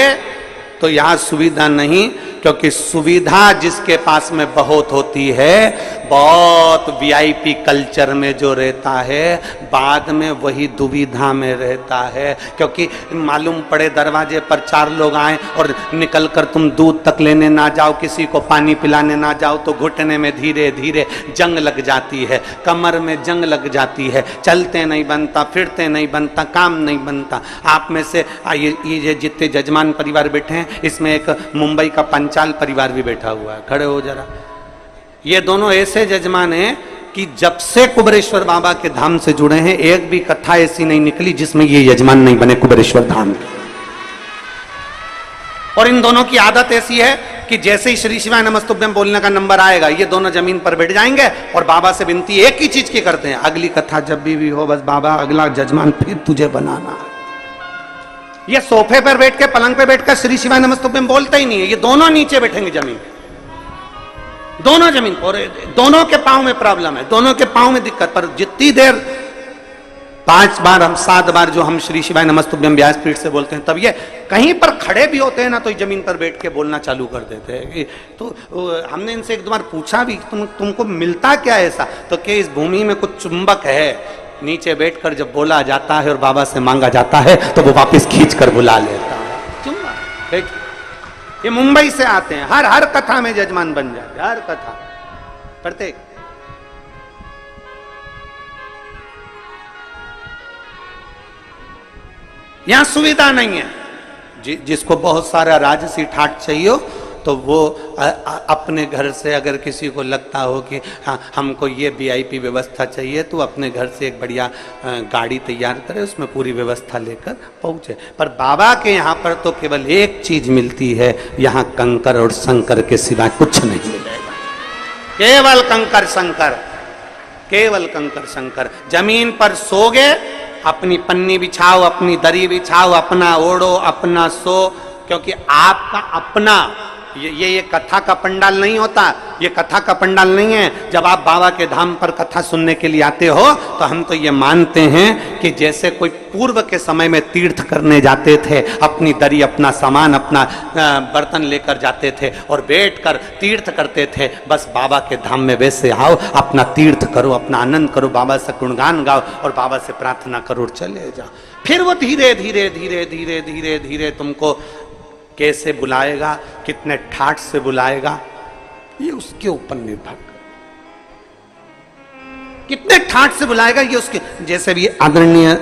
तो यहां सुविधा नहीं, क्योंकि सुविधा जिसके पास में बहुत होती है, बहुत वीआईपी कल्चर में जो रहता है, बाद में वही दुविधा में रहता है। क्योंकि मालूम पड़े दरवाजे पर 4 लोग आए और निकलकर तुम दूध तक लेने ना जाओ, किसी को पानी पिलाने ना जाओ, तो घुटने में धीरे धीरे जंग लग जाती है, कमर में जंग लग जाती है, चलते नहीं बनता, फिरते नहीं बनता, काम नहीं बनता। आप में से ये जितने जजमान परिवार बैठे हैं, इसमें एक मुंबई का पंचाल परिवार भी बैठा हुआ है, खड़े हो जरा। ये दोनों ऐसे जजमान हैं कि जब से कुबेरेश्वर बाबा के धाम से जुड़े हैं, एक भी कथा ऐसी नहीं निकली जिसमें ये यजमान नहीं बने कुबेरेश्वर धाम के। और इन दोनों की आदत ऐसी है कि जैसे ही श्री शिवाय नमस्तुभ्यम बोलने का नंबर आएगा, ये दोनों जमीन पर बैठ जाएंगे और बाबा से विनती एक ही चीज की करते हैं, अगली कथा जब भी हो, बस बाबा अगला जजमान फिर तुझे बनाना है। ये सोफे पर बैठ के, पलंग पे बैठकर श्री शिवाय नमस्तुभ्यम बोलते ही नहीं है, ये दोनों नीचे बैठेंगे जमीन पे, दोनों जमीन पर। दोनों के पांव में प्रॉब्लम है, दोनों के पांव में दिक्कत, पर जितनी देर 5 बार हम 7 बार जो हम श्री शिवाय नमस्तुभ्यम व्यासपीठ से बोलते हैं, तब ये कहीं पर खड़े भी होते हैं ना, तो जमीन पर बैठ के बोलना चालू कर देते हैं। तो हमने इनसे एक दो बार पूछा भी, तुमको मिलता क्या है ऐसा? तो कि इस भूमि में कुछ चुंबक है, नीचे बैठकर जब बोला जाता है और बाबा से मांगा जाता है तो वो वापस खींच कर बुला लेता है। चुंबक बैठ, ये मुंबई से आते हैं, हर कथा में जजमान बन जाते, हर कथा प्रत्येक। यहां सुविधा नहीं है। जिसको बहुत सारा राजसी ठाट चाहिए तो वो अपने घर से, अगर किसी को लगता हो कि हाँ हमको ये वीआईपी व्यवस्था चाहिए, तो अपने घर से एक बढ़िया गाड़ी तैयार करे, उसमें पूरी व्यवस्था लेकर पहुंचे। पर बाबा के यहाँ पर तो केवल एक चीज मिलती है, यहाँ कंकर और शंकर के सिवा कुछ नहीं मिलेगा। केवल कंकर शंकर, केवल कंकर शंकर। जमीन पर सोगे, अपनी पन्नी बिछाओ, अपनी दरी बिछाओ, अपना ओढ़ो, अपना सो, क्योंकि आपका अपना ये कथा का पंडाल नहीं होता, ये कथा का पंडाल नहीं है। जब आप बाबा के धाम पर कथा सुनने के लिए आते हो तो हम तो ये मानते हैं कि जैसे कोई पूर्व के समय में तीर्थ करने जाते थे, अपनी दरी, अपना सामान, अपना बर्तन लेकर जाते थे और बैठकर तीर्थ करते थे, बस बाबा के धाम में वैसे आओ, अपना तीर्थ करो, अपना आनंद करो, बाबा से गुणगान गाओ और बाबा से प्रार्थना करो और चले जाओ। फिर वो धीरे धीरे धीरे धीरे धीरे धीरे तुमको कैसे बुलाएगा, कितने ठाठ से बुलाएगा, ये उसके ऊपर निर्भर। कितने ठाठ से बुलाएगा ये उसके, जैसे भी आदरणीय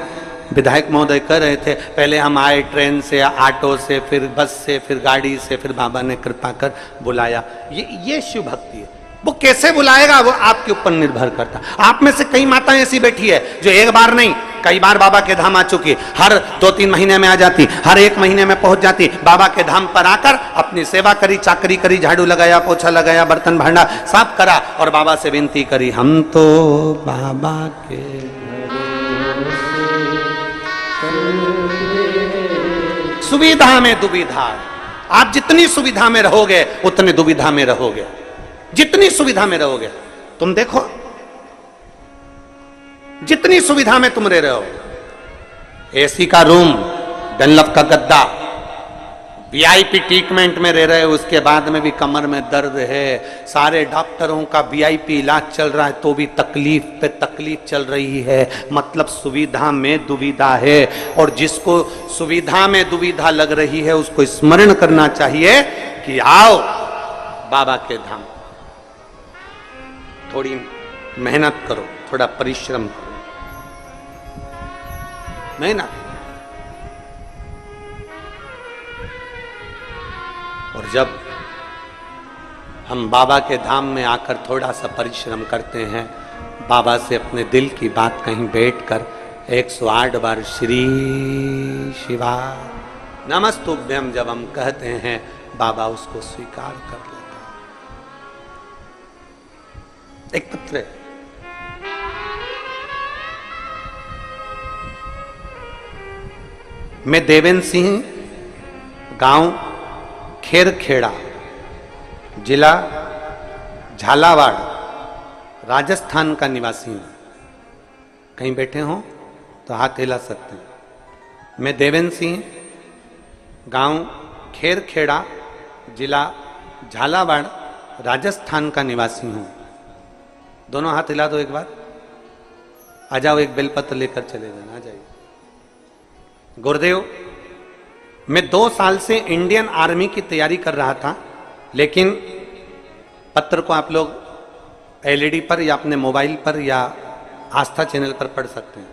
विधायक महोदय कह रहे थे, पहले हम आए ट्रेन से, ऑटो से, फिर बस से, फिर गाड़ी से, फिर बाबा ने कृपा कर बुलाया। ये शिव भक्ति है। वो कैसे बुलाएगा वो आपके ऊपर निर्भर करता। आप में से कई माताएं ऐसी बैठी है जो एक बार नहीं कई बार बाबा के धाम आ चुकी, हर 2-3 महीने में आ जाती, हर 1 महीने में पहुंच जाती, बाबा के धाम पर आकर अपनी सेवा करी, चाकरी करी, झाड़ू लगाया, पोछा लगाया, बर्तन भांडा साफ करा और बाबा से विनती करी, हम तो बाबा के सुविधा में दुविधा। आप जितनी सुविधा में रहोगे उतने दुविधा में रहोगे, जितनी सुविधा में रहोगे। तुम देखो जितनी सुविधा में तुम रह रहे हो, एसी का रूम, डनलप का गद्दा, वीआईपी ट्रीटमेंट में रह रहे हो, उसके बाद में भी कमर में दर्द है, सारे डॉक्टरों का वीआईपी इलाज चल रहा है तो भी तकलीफ पे तकलीफ चल रही है, मतलब सुविधा में दुविधा है। और जिसको सुविधा में दुविधा लग रही है उसको स्मरण करना चाहिए कि आओ बाबा के धाम, थोड़ी मेहनत करो, थोड़ा परिश्रम करो, मेहनत। और जब हम बाबा के धाम में आकर थोड़ा सा परिश्रम करते हैं, बाबा से अपने दिल की बात कहीं बैठकर 108 बार श्री शिवा नमस्तुभ्यम जब हम कहते हैं, बाबा उसको स्वीकार कर लेता है। एक पत्र है, मैं देवेंद्र सिंह, गांव खेरखेड़ा, जिला झालावाड़, राजस्थान का निवासी हूं। कहीं बैठे हो तो हाथ हिला सकते हैं। मैं देवेंद्र सिंह, गांव खेरखेड़ा, जिला झालावाड़, राजस्थान का निवासी हूं। दोनों हाथ हिला दो एक बार। आ जाओ, एक बेलपत्र लेकर चले जाना, आ जाइए। गुरुदेव, मैं 2 साल से इंडियन आर्मी की तैयारी कर रहा था, लेकिन पत्र को आप लोग एलईडी पर या अपने मोबाइल पर या आस्था चैनल पर पढ़ सकते हैं।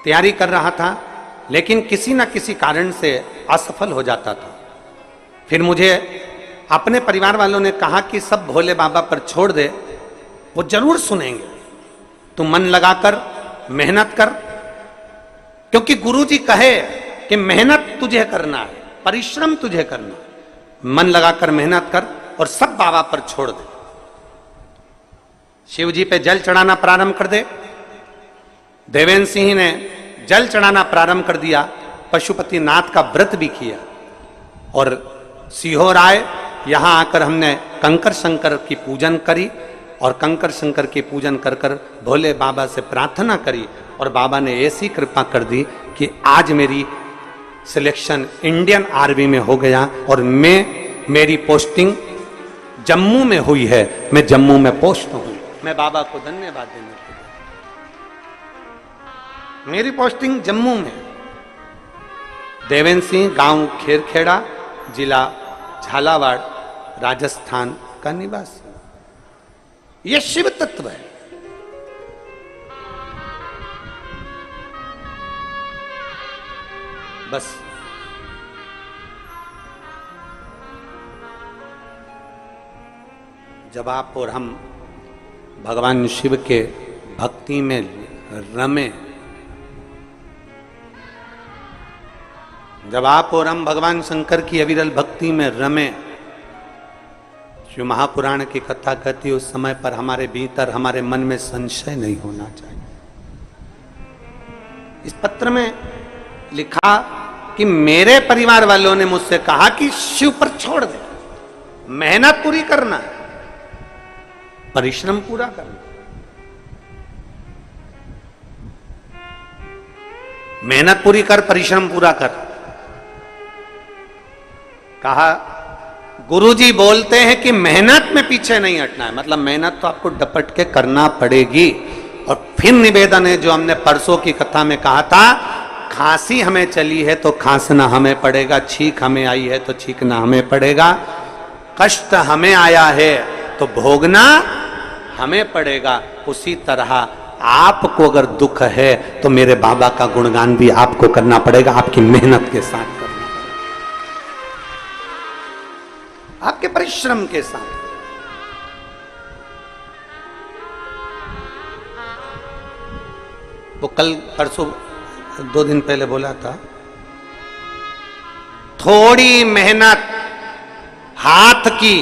तैयारी कर रहा था लेकिन किसी न किसी कारण से असफल हो जाता था। फिर मुझे अपने परिवार वालों ने कहा कि सब भोले बाबा पर छोड़ दे, वो जरूर सुनेंगे, तू मन लगाकर मेहनत कर, क्योंकि गुरुजी कहे कि मेहनत तुझे करना है, परिश्रम तुझे करना है, मन लगाकर मेहनत कर और सब बाबा पर छोड़ दे। शिव जी पे जल चढ़ाना प्रारंभ कर दे। देवेंद्र सिंह ने जल चढ़ाना प्रारंभ कर दिया, पशुपति नाथ का व्रत भी किया और सीहोर आए। यहां आकर हमने कंकर शंकर की पूजन करी और कंकर शंकर की पूजन कर कर भोले बाबा से प्रार्थना करी और बाबा ने ऐसी कृपा कर दी कि आज मेरी सिलेक्शन इंडियन आर्मी में हो गया और मेरी पोस्टिंग जम्मू में हुई है। मैं जम्मू में पोस्ट हूं। मैं बाबा को धन्यवाद देने के लिए, मेरी पोस्टिंग जम्मू में। देवेंद्र सिंह गांव खेरखेड़ा, जिला झालावाड़, राजस्थान का निवासी। यह शिव तत्व है। बस जब आप और हम भगवान शिव के भक्ति में रमे, जब आप और हम भगवान शंकर की अविरल भक्ति में रमे, जो महापुराण की कथा कहती है, उस समय पर हमारे भीतर, हमारे मन में संशय नहीं होना चाहिए। इस पत्र में लिखा कि मेरे परिवार वालों ने मुझसे कहा कि शिव पर छोड़ दे, मेहनत पूरी करना, परिश्रम पूरा करना। मेहनत पूरी कर, परिश्रम पूरा कर। कहा गुरुजी बोलते हैं कि मेहनत में पीछे नहीं हटना है, मतलब मेहनत तो आपको डपट के करना पड़ेगी। और फिर निवेदन है जो हमने परसों की कथा में कहा था, खांसी हमें चली है तो खांसना हमें पड़ेगा, छींक हमें आई है तो छींकना हमें पड़ेगा, कष्ट हमें आया है तो भोगना हमें पड़ेगा। उसी तरह आपको अगर दुख है तो मेरे बाबा का गुणगान भी आपको करना पड़ेगा, आपकी मेहनत के साथ करना पड़ेगा, आपके परिश्रम के साथ। वो कल परसों 2 दिन पहले बोला था, थोड़ी मेहनत हाथ की,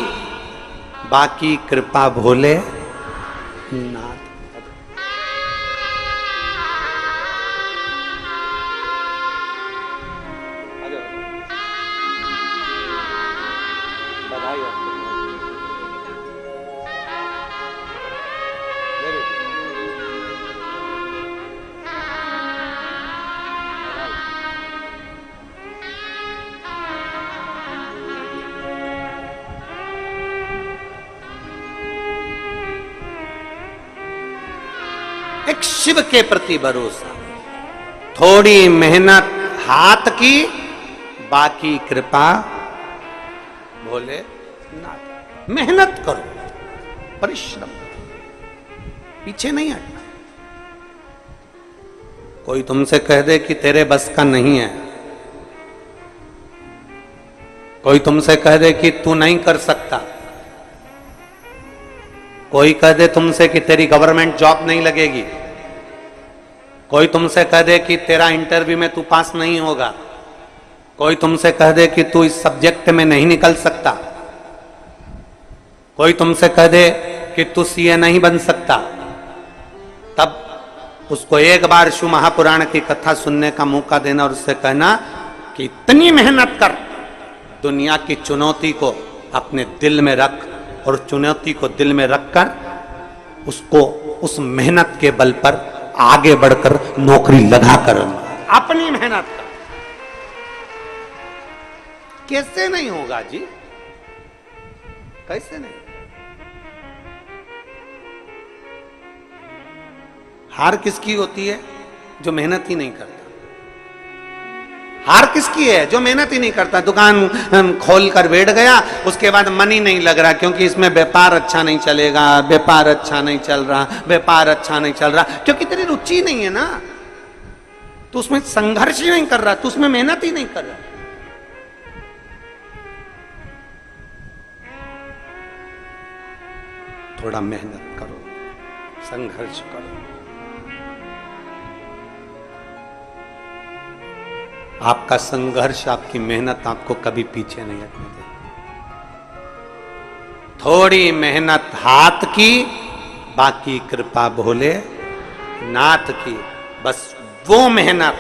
बाकी कृपा भोले नाथ। एक शिव के प्रति भरोसा, थोड़ी मेहनत हाथ की, बाकी कृपा भोले नाथ। मेहनत करो, परिश्रम करो, पीछे नहीं हटना। कोई तुमसे कह दे कि तेरे बस का नहीं है, कोई तुमसे कह दे कि तू नहीं कर सकता, कोई कह दे तुमसे कि तेरी गवर्नमेंट जॉब नहीं लगेगी, कोई तुमसे कह दे कि तेरा इंटरव्यू में तू पास नहीं होगा, कोई तुमसे कह दे कि तू इस सब्जेक्ट में नहीं निकल सकता, कोई तुमसे कह दे कि तू सीए नहीं बन सकता, तब उसको एक बार शिव महापुराण की कथा सुनने का मौका देना और उससे कहना कि इतनी मेहनत कर, दुनिया की चुनौती को अपने दिल में रख और चुनौती को दिल में रखकर उसको उस मेहनत के बल पर आगे बढ़कर नौकरी लगाकर अपनी मेहनत कर। कैसे नहीं होगा जी, कैसे नहीं? हार किसकी होती है? जो मेहनत ही नहीं करता। हार किसकी है? जो मेहनत ही नहीं करता। दुकान खोल कर बैठ गया, उसके बाद मन ही नहीं लग रहा क्योंकि इसमें व्यापार अच्छा नहीं चलेगा, व्यापार अच्छा नहीं चल रहा, व्यापार अच्छा नहीं चल रहा, क्योंकि तेरी रुचि नहीं है ना, तो उसमें संघर्ष ही नहीं कर रहा, तो उसमें मेहनत ही नहीं कर रहा। थोड़ा मेहनत करो, संघर्ष करो, आपका संघर्ष, आपकी मेहनत आपको कभी पीछे नहीं हटने देगी। थोड़ी मेहनत हाथ की, बाकी कृपा भोले नाथ की। बस वो मेहनत,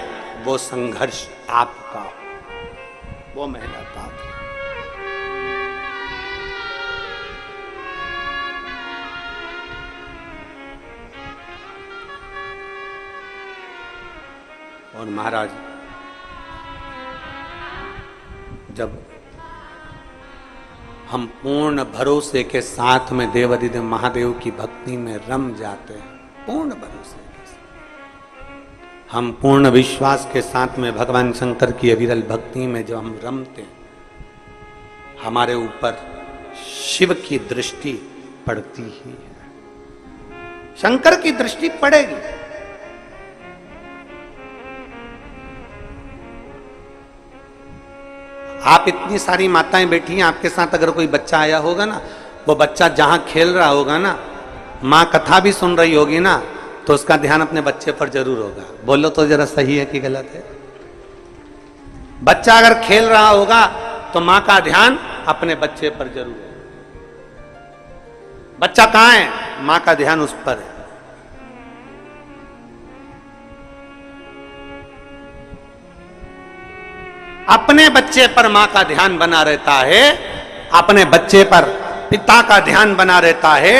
वो संघर्ष आपका, वो मेहनत आपकी। और महाराज जब हम पूर्ण भरोसे के साथ में देवाधिदेव महादेव की भक्ति में रम जाते हैं, पूर्ण भरोसे के साथ, हम पूर्ण विश्वास के साथ में भगवान शंकर की अविरल भक्ति में जब हम रमते हैं, हमारे ऊपर शिव की दृष्टि पड़ती ही है, शंकर की दृष्टि पड़ेगी। आप इतनी सारी माताएं बैठी हैं, आपके साथ अगर कोई बच्चा आया होगा ना, वो बच्चा जहां खेल रहा होगा ना, माँ कथा भी सुन रही होगी ना, तो उसका ध्यान अपने बच्चे पर जरूर होगा। बोलो तो जरा सही है कि गलत है? बच्चा अगर खेल रहा होगा तो माँ का ध्यान अपने बच्चे पर जरूर है। बच्चा कहां है? माँ का ध्यान उस पर है। अपने बच्चे पर मां का ध्यान बना रहता है, अपने बच्चे पर पिता का ध्यान बना रहता है,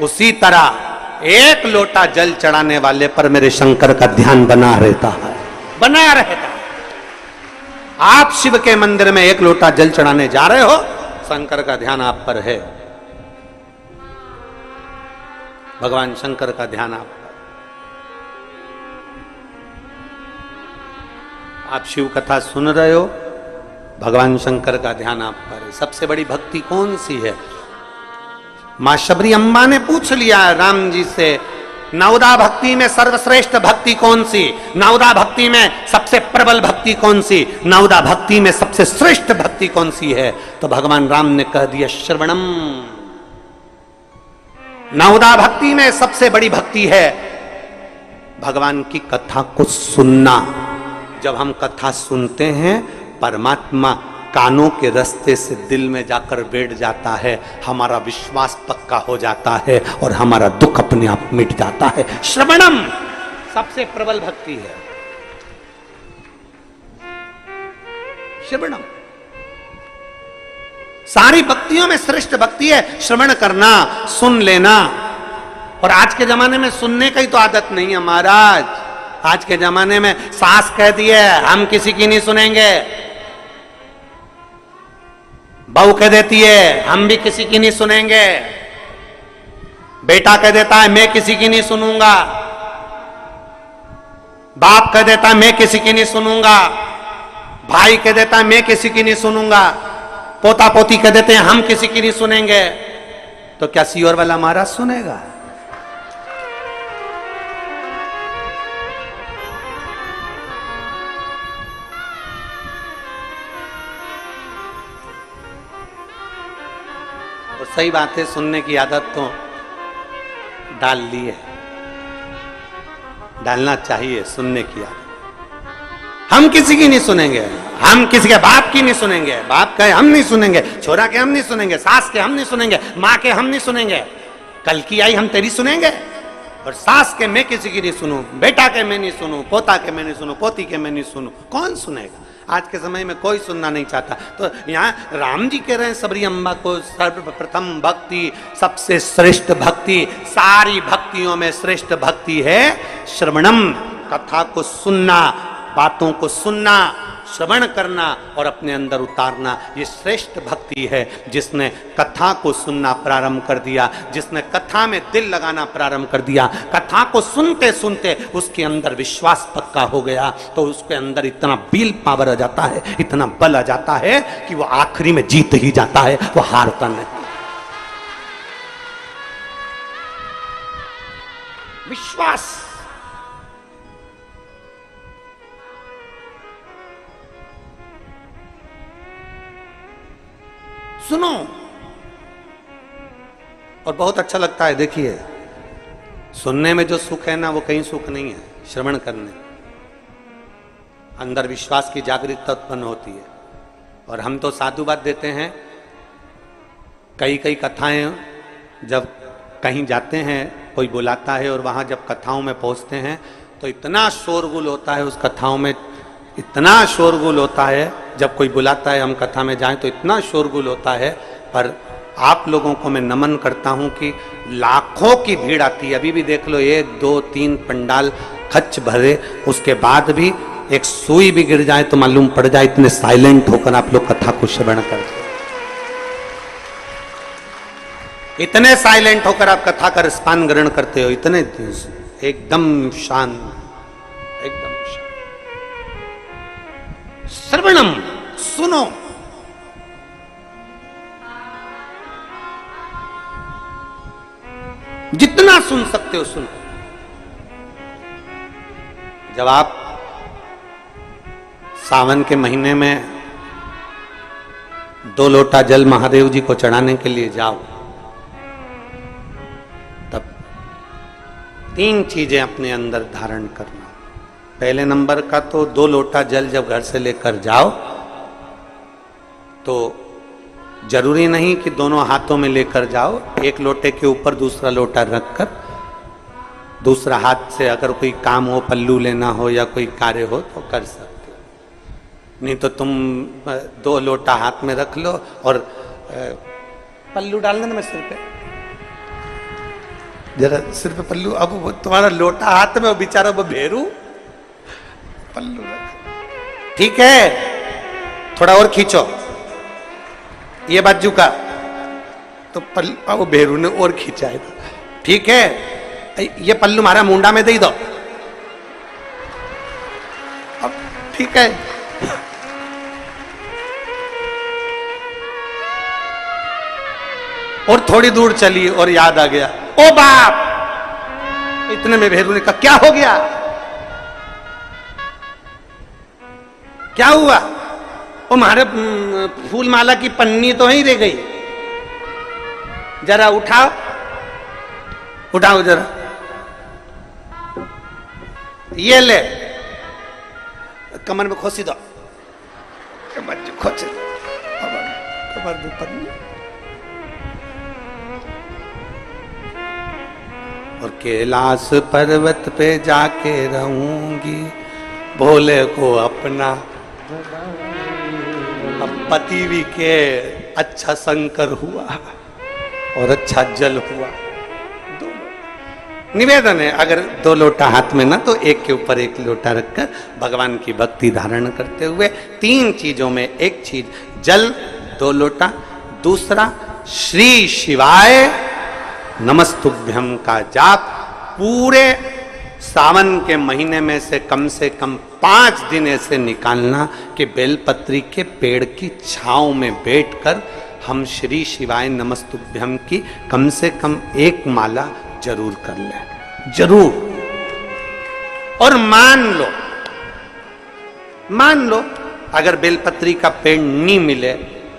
उसी तरह एक लोटा जल चढ़ाने वाले पर मेरे शंकर का ध्यान बना रहता है, बना रहता है। आप शिव के मंदिर में एक लोटा जल चढ़ाने जा रहे हो, शंकर का ध्यान आप पर है, भगवान शंकर का ध्यान आप पर। आप शिव कथा सुन रहे हो, भगवान शंकर का ध्यान आप पर है। सबसे बड़ी भक्ति कौन सी है? मां शबरी अम्बा ने पूछ लिया राम जी से, नवदा भक्ति में सर्वश्रेष्ठ भक्ति कौन सी? नवदा भक्ति में सबसे प्रबल भक्ति कौन सी? नवदा भक्ति में सबसे श्रेष्ठ भक्ति कौन सी है? तो भगवान राम ने कह दिया श्रवणम। नवदा भक्ति में सबसे बड़ी भक्ति है भगवान की कथा को सुनना। जब हम कथा सुनते हैं, परमात्मा कानों के रास्ते से दिल में जाकर बैठ जाता है, हमारा विश्वास पक्का हो जाता है और हमारा दुख अपने आप मिट जाता है। श्रवणम सबसे प्रबल भक्ति है, श्रवणम सारी भक्तियों में श्रेष्ठ भक्ति है। श्रवण करना, सुन लेना। और आज के जमाने में सुनने का ही तो आदत नहीं है महाराज। आज के जमाने में सास कह दी है हम किसी की नहीं सुनेंगे, बहू कह देती है हम भी किसी की नहीं सुनेंगे, बेटा कह देता है मैं किसी की नहीं सुनूंगा, बाप कह देता है मैं किसी की नहीं सुनूंगा, भाई कह देता है मैं किसी की नहीं सुनूंगा, पोता पोती कह देते हैं हम किसी की नहीं सुनेंगे। तो क्या सीओर वाला महाराज सुनेगा? और सही बात है, सुनने की आदत तो डाल ली है, डालना चाहिए सुनने की आदत। हम किसी की नहीं सुनेंगे, हम किसी के बाप की नहीं सुनेंगे, बाप के हम नहीं सुनेंगे, छोरा के हम नहीं सुनेंगे, सास के हम नहीं सुनेंगे, माँ के हम नहीं सुनेंगे, कल की आई हम तेरी सुनेंगे। और सास के मैं किसी की नहीं सुनूं, बेटा के मैं नहीं सुनूं, पोता के मैं नहीं सुनूं, पोती के मैं नहीं सुनूं, कौन सुनेगा? आज के समय में कोई सुनना नहीं चाहता। तो यहाँ राम जी कह रहे हैं सबरी अम्बा को सर्वप्रथम भक्ति, सबसे श्रेष्ठ भक्ति, सारी भक्तियों में श्रेष्ठ भक्ति है श्रवणम, कथा को सुनना, बातों को सुनना, श्रवण करना और अपने अंदर उतारना। ये श्रेष्ठ भक्ति है। जिसने कथा को सुनना प्रारंभ कर दिया, जिसने कथा में दिल लगाना प्रारंभ कर दिया, कथा को सुनते सुनते उसके अंदर विश्वास पक्का हो गया, तो उसके अंदर इतना विल पावर आ जाता है, इतना बल आ जाता है कि वो आखिरी में जीत ही जाता है, वो हारता नहीं। विश्वास सुनो। और बहुत अच्छा लगता है। देखिए, सुनने में जो सुख है ना, वो कहीं सुख नहीं है, श्रवण करने। अंदर विश्वास की जागरूकता उत्पन्न होती है। और हम तो साधुवाद देते हैं, कई कई कथाएं जब कहीं जाते हैं, कोई बुलाता है और वहाँ जब कथाओं में पहुँचते हैं तो इतना शोरगुल होता है, उस कथाओं में इतना शोरगुल होता है। जब कोई बुलाता है हम कथा में जाएं तो इतना शोरगुल होता है। पर आप लोगों को मैं नमन करता हूं कि लाखों की भीड़ आती है। अभी भी देख लो, 1 2 3 पंडाल खच भरे, उसके बाद भी एक सुई भी गिर जाए तो मालूम पड़ जाए, इतने साइलेंट होकर आप लोग कथा को श्रवण करते, इतने साइलेंट होकर आप कथा का रसपान ग्रहण करते हो, इतने एकदम शांत, एकदम शांत। श्रवणम, सुनो। जितना सुन सकते हो सुनो। जब आप सावन के महीने में 2 लोटा जल महादेव जी को चढ़ाने के लिए जाओ, तब 3 चीजें अपने अंदर धारण करना। पहले नंबर का तो 2 लोटा जल जब घर से लेकर जाओ तो जरूरी नहीं कि दोनों हाथों में लेकर जाओ, एक लोटे के ऊपर दूसरा लोटा रखकर दूसरा हाथ से अगर कोई काम हो, पल्लू लेना हो या कोई कार्य हो तो कर सकते हो। नहीं तो तुम 2 लोटा हाथ में रख लो और पल्लू डालना ना मैं सिर पे, जरा सिर पे पल्लू। अब वो तुम्हारा लोटा हाथ में, वो बेचारा वो भेरू पल्लू रख, ठीक है, थोड़ा और खींचो ये बाजू का, तो पल्लू वो भेरू ने और खींचा है, ठीक है, ये पल्लू हमारा मुंडा में दे दो, अब ठीक है। और थोड़ी दूर चली और याद आ गया, ओ बाप, इतने में भेरू ने कहा क्या हो गया, क्या हुआ? ओ हमारे फूल माला की पन्नी तो ही रह गई, जरा उठाओ, उठाओ जरा, ये ले, कमर में खोसी दो, कमर खोसी दो, कमर में पन्नी। और कैलाश पर्वत पे जाके रहूंगी, भोले को अपना। अब पति भी के अच्छा शंकर हुआ और अच्छा जल हुआ। निवेदन है, अगर 2 लोटा हाथ में ना तो एक के ऊपर एक लोटा रखकर भगवान की भक्ति धारण करते हुए 3 चीजों में एक चीज जल, 2 लोटा, दूसरा श्री शिवाय नमस्तुभ्यम का जाप पूरे सावन के महीने में से कम 5 दिन ऐसे निकालना कि बेलपत्री के पेड़ की छांव में बैठकर हम श्री शिवाय नमस्तुभ्यम की कम से कम 1 माला जरूर कर लें, जरूर। और मान लो अगर बेलपत्री का पेड़ नहीं मिले,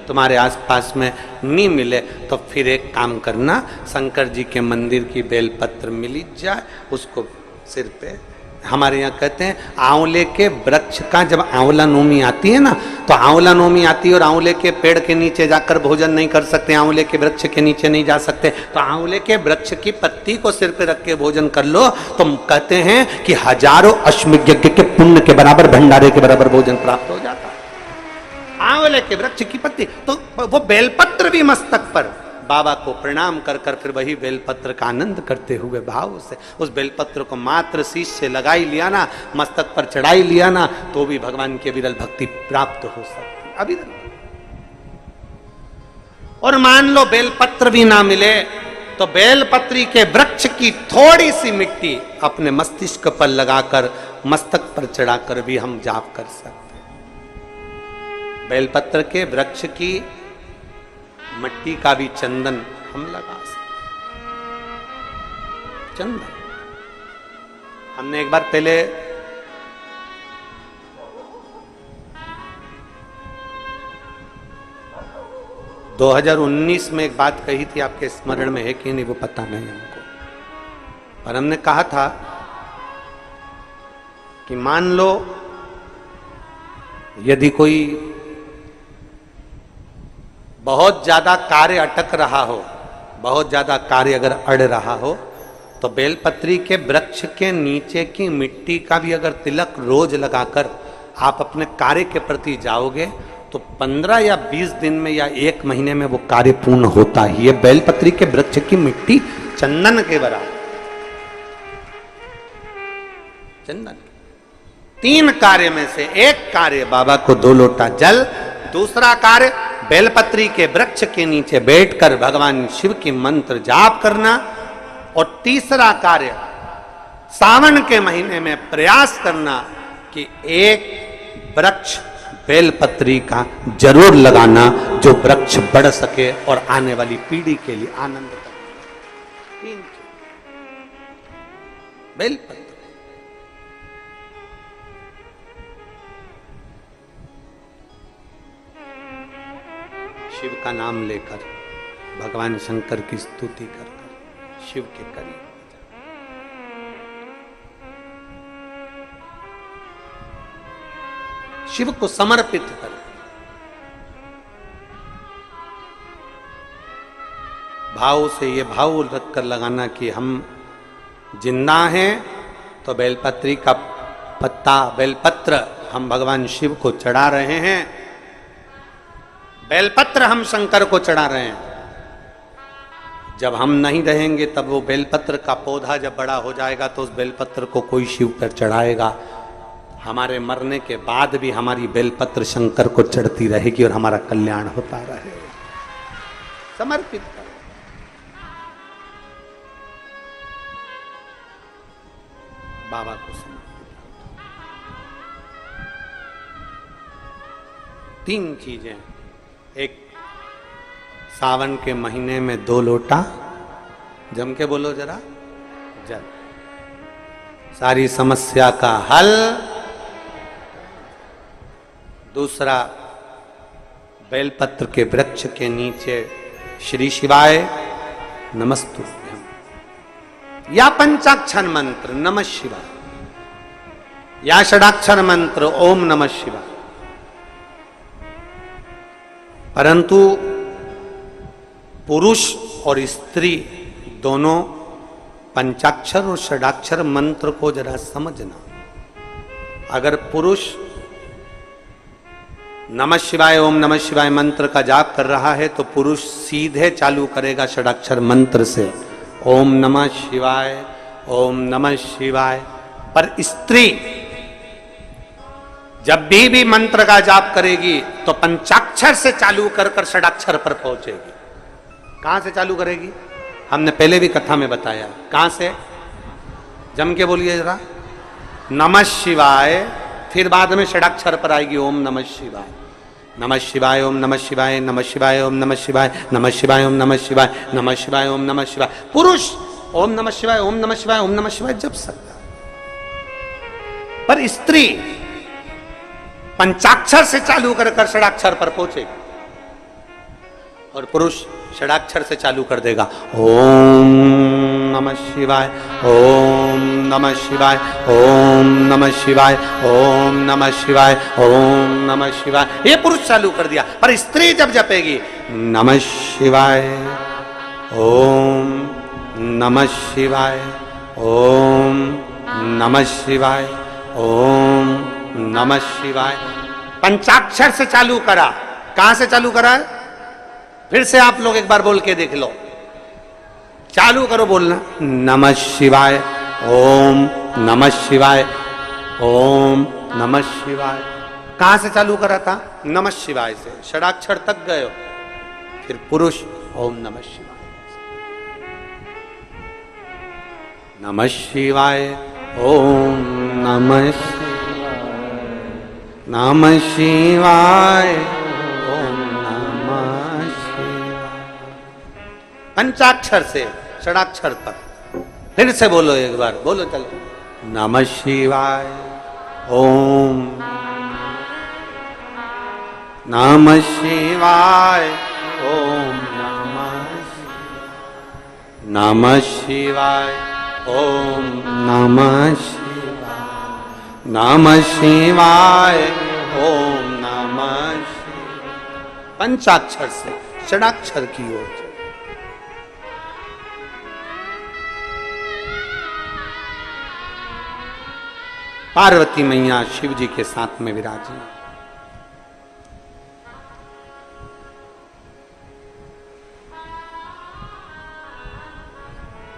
तुम्हारे आसपास में नहीं मिले, तो फिर एक काम करना, शंकर जी के मंदिर की बेलपत्र मिली जाए, उसको सिर पे, हमारे यहाँ कहते हैं आंवले के वृक्ष का, जब आंवला नवमी आती है ना, तो आंवला नवमी आती है और आंवले के पेड़ के नीचे जाकर भोजन नहीं कर सकते, आंवले के वृक्ष के नीचे नहीं जा सकते, तो आंवले के वृक्ष की पत्ती को सिर पे रख के भोजन कर लो, तो कहते हैं कि हजारों अश्वमेध यज्ञ के पुण्य के बराबर, भंडारे के बराबर भोजन प्राप्त हो जाता है। आंवले के वृक्ष की पत्ती, तो वो बेलपत्र भी मस्तक पर बाबा को प्रणाम कर कर फिर वही बेलपत्र का आनंद करते हुए भाव से उस बेलपत्र को मात्र शीश से लगाई लिया ना, मस्तक पर चढ़ाई लिया ना, तो भी भगवान की अविरल भक्ति प्राप्त हो सकती, अविरल। और मान लो बेलपत्र भी ना मिले तो बेलपत्री के वृक्ष की थोड़ी सी मिट्टी अपने मस्तिष्क पर लगाकर, मस्तक पर चढ़ाकर भी हम जाप कर सकते। बेलपत्र के वृक्ष की मिट्टी का भी चंदन हम लगा सकते। चंदन हमने एक बार पहले दो 2019 में एक बात कही थी, आपके स्मरण में है कि नहीं वो पता नहीं हमको, पर हमने कहा था कि मान लो यदि कोई बहुत ज्यादा कार्य अटक रहा हो, बहुत ज्यादा कार्य अगर अड़ रहा हो, तो बेलपत्री के वृक्ष के नीचे की मिट्टी का भी अगर तिलक रोज लगाकर आप अपने कार्य के प्रति जाओगे तो 15 या 20 दिन में या 1 महीने में वो कार्य पूर्ण होता ही है। बेलपत्री के वृक्ष की मिट्टी चंदन के बराबर। चंदन 3 कार्य में से एक कार्य बाबा को 2 लोटा जल, दूसरा कार्य बेलपत्री के वृक्ष के नीचे बैठकर भगवान शिव की मंत्र जाप करना, और तीसरा कार्य सावन के महीने में प्रयास करना कि एक वृक्ष बेलपत्री का जरूर लगाना जो वृक्ष बढ़ सके और आने वाली पीढ़ी के लिए आनंद करे। बेलपत्री शिव का नाम लेकर, भगवान शंकर की स्तुति कर शिव के करीब, शिव को समर्पित कर, भाव से ये भाव रखकर लगाना कि हम जिंदा हैं तो बेलपत्री का पत्ता, बेलपत्र हम भगवान शिव को चढ़ा रहे हैं, बेलपत्र हम शंकर को चढ़ा रहे हैं। जब हम नहीं रहेंगे तब वो बेलपत्र का पौधा जब बड़ा हो जाएगा तो उस बेलपत्र को कोई शिव पर चढ़ाएगा। हमारे मरने के बाद भी हमारी बेलपत्र शंकर को चढ़ती रहेगी और हमारा कल्याण होता रहेगा। समर्पित करो। बाबा को समर्पित करो। 3 चीजें, एक सावन के महीने में 2 लोटा, जम के बोलो जरा, जल, सारी समस्या का हल। दूसरा, बेलपत्र के वृक्ष के नीचे श्री शिवाय नमस्तुभ्यं, या पंचाक्षर मंत्र नमः शिवाय, या षडाक्षर मंत्र ओम नमः शिवाय। परंतु पुरुष और स्त्री दोनों पंचाक्षर और षडाक्षर मंत्र को जरा समझना। अगर पुरुष नमः शिवाय ओम नमः शिवाय मंत्र का जाप कर रहा है तो पुरुष सीधे चालू करेगा षडाक्षर मंत्र से, ओम नमः शिवाय ओम नमः शिवाय। पर स्त्री जब भी मंत्र का जाप करेगी तो पंचाक्षर से चालू कर षडाक्षर पर पहुंचेगी। कहां से चालू करेगी? हमने पहले भी कथा में बताया। कहां से? जम के बोलिए जरा, नमः शिवाय, फिर बाद में षडाक्षर पर आएगी ओम नमः शिवाय, नमः शिवाय ओम नमः शिवाय, नमः शिवाय ओम नमः शिवाय, नमः शिवाय ओम नमः शिवाय, नमः शिवाय ओम नमः शिवाय। पुरुष ओम नमः शिवाय ओम नमः शिवाय ओम नमः शिवाय जप सकता, पर स्त्री पंचाक्षर से चालू कर षडाक्षर पर पहुंचेगी और पुरुष षडाक्षर से चालू कर देगा, ओम नमः शिवाय ओम नमः शिवाय ओम नमः शिवाय ओम नमः शिवाय ओम नमः शिवाय। ये पुरुष चालू कर दिया। पर स्त्री जब जपेगी नमः शिवाय ओम नमः शिवाय ओम नमः शिवाय ओम नमः शिवाय, पंचाक्षर से चालू करा। कहां से चालू करा है? फिर से आप लोग एक बार बोल के देख लो, चालू करो बोलना, नमः शिवाय ओम नमः शिवाय ओम नमः शिवाय। कहां से चालू करा था? नमः शिवाय से, षडाक्षर तक गए हो। फिर पुरुष ओम नमः शिवाय, नमः शिवाय ओम नमः नमः शिवाय ओम नमः शिवाय। पंचाक्षर से षडाक्षर तक। फिर से बोलो एक बार, बोलो चलो, नमः शिवाय ओम नमः शिवाय ओम नमः शिवाय ओम नमः शिवाय नमः शिवाय ओम नमः शिवाय। पंचाक्षर से षडाक्षर की ओर। पार्वती मैया शिव जी के साथ में विराजी।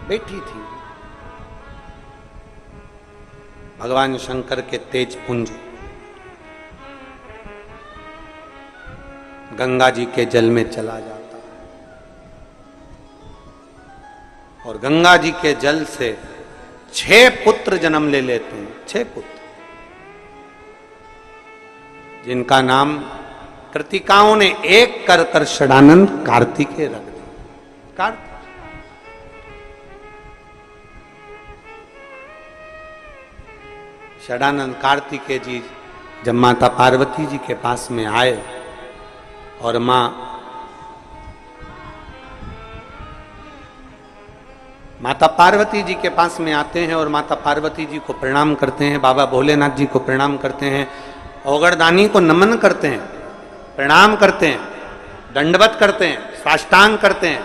बैठी थी भगवान शंकर के तेज पुंज गंगा जी के जल में चला जाता और गंगा जी के जल से 6 पुत्र जन्म ले लेते हैं। 6 पुत्र जिनका नाम कृतिकाओं ने एक कर कर षडानंद कार्तिकेय रख दिया। कार्तिक षडानंद कार्तिकेय जी जब माता पार्वती जी के पास में आए और माता पार्वती जी के पास में आते हैं और माता पार्वती जी को प्रणाम करते हैं, बाबा भोलेनाथ जी को प्रणाम करते हैं, औगड़दानी को नमन करते हैं, प्रणाम करते हैं, दंडवत करते हैं, साष्टांग करते हैं,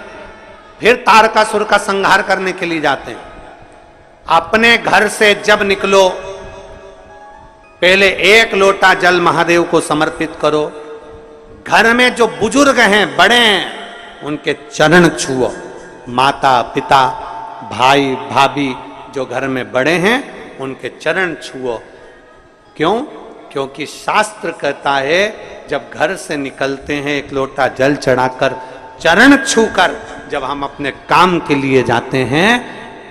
फिर तारकासुर का संहार करने के लिए जाते हैं। अपने घर से जब निकलो पहले 1 लोटा जल महादेव को समर्पित करो। घर में जो बुजुर्ग हैं, बड़े हैं, उनके चरण छुओ। माता पिता भाई भाभी जो घर में बड़े हैं उनके चरण छुओ। क्यों? क्योंकि शास्त्र कहता है जब घर से निकलते हैं 1 लोटा जल चढ़ाकर चरण छूकर जब हम अपने काम के लिए जाते हैं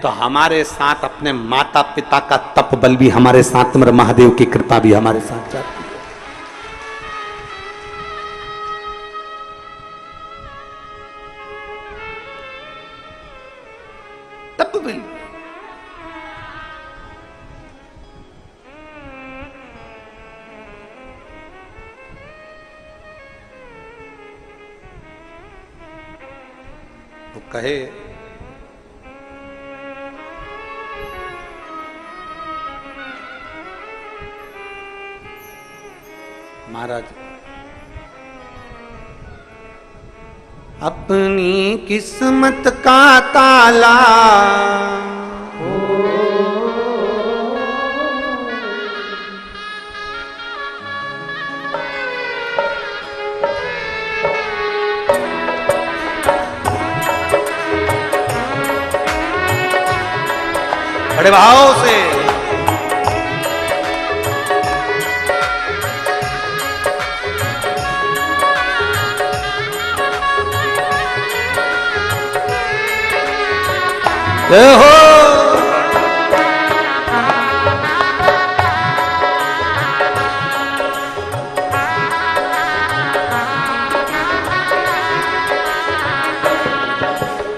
तो हमारे साथ अपने माता पिता का तप बल भी हमारे साथ, महादेव की कृपा भी हमारे साथ जाती है। तप बल वो कहे महाराज अपनी किस्मत का ताला बड़े भाव से हो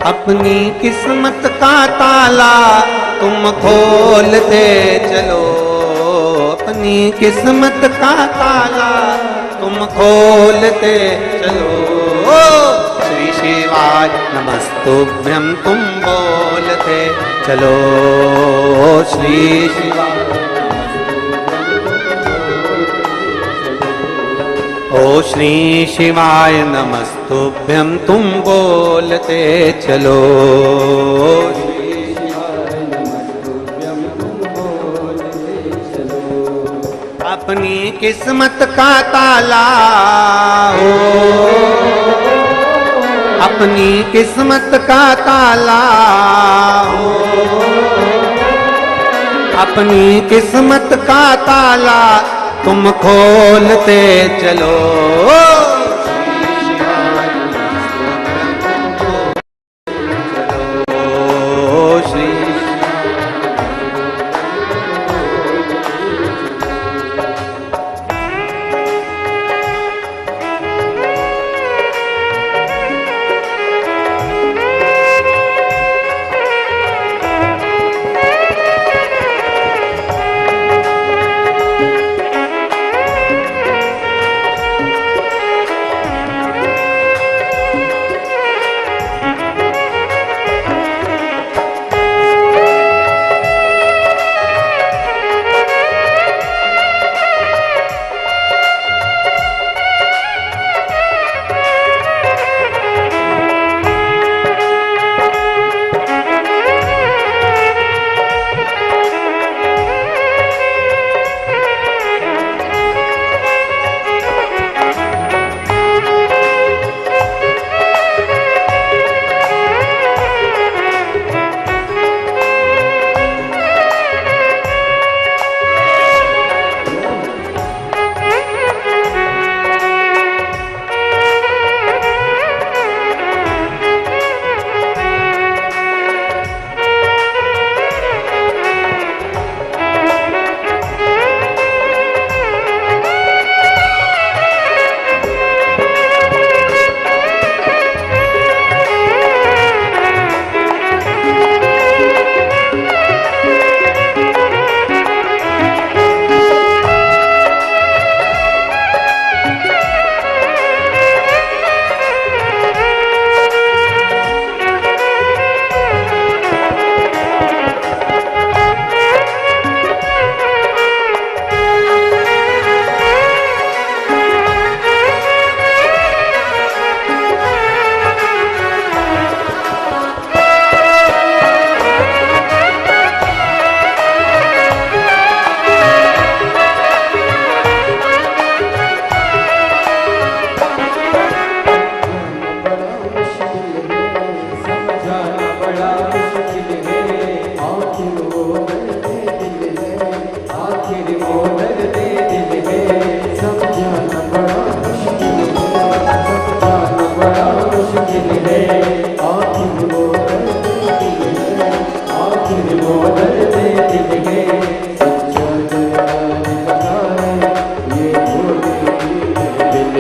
अपनी किस्मत का ताला तुम खोलते चलो, अपनी किस्मत का ताला तुम खोलते चलो। श्री शिवाय नमस्तुभ्यं तुम बोलते चलो, श्री शिवाय ओ श्री शिवाय नमस्तुभ्यं तुम बोलते चलो। अपनी किस्मत का ताला हो, अपनी किस्मत का ताला हो, अपनी किस्मत का ताला तुम खोलते चलो।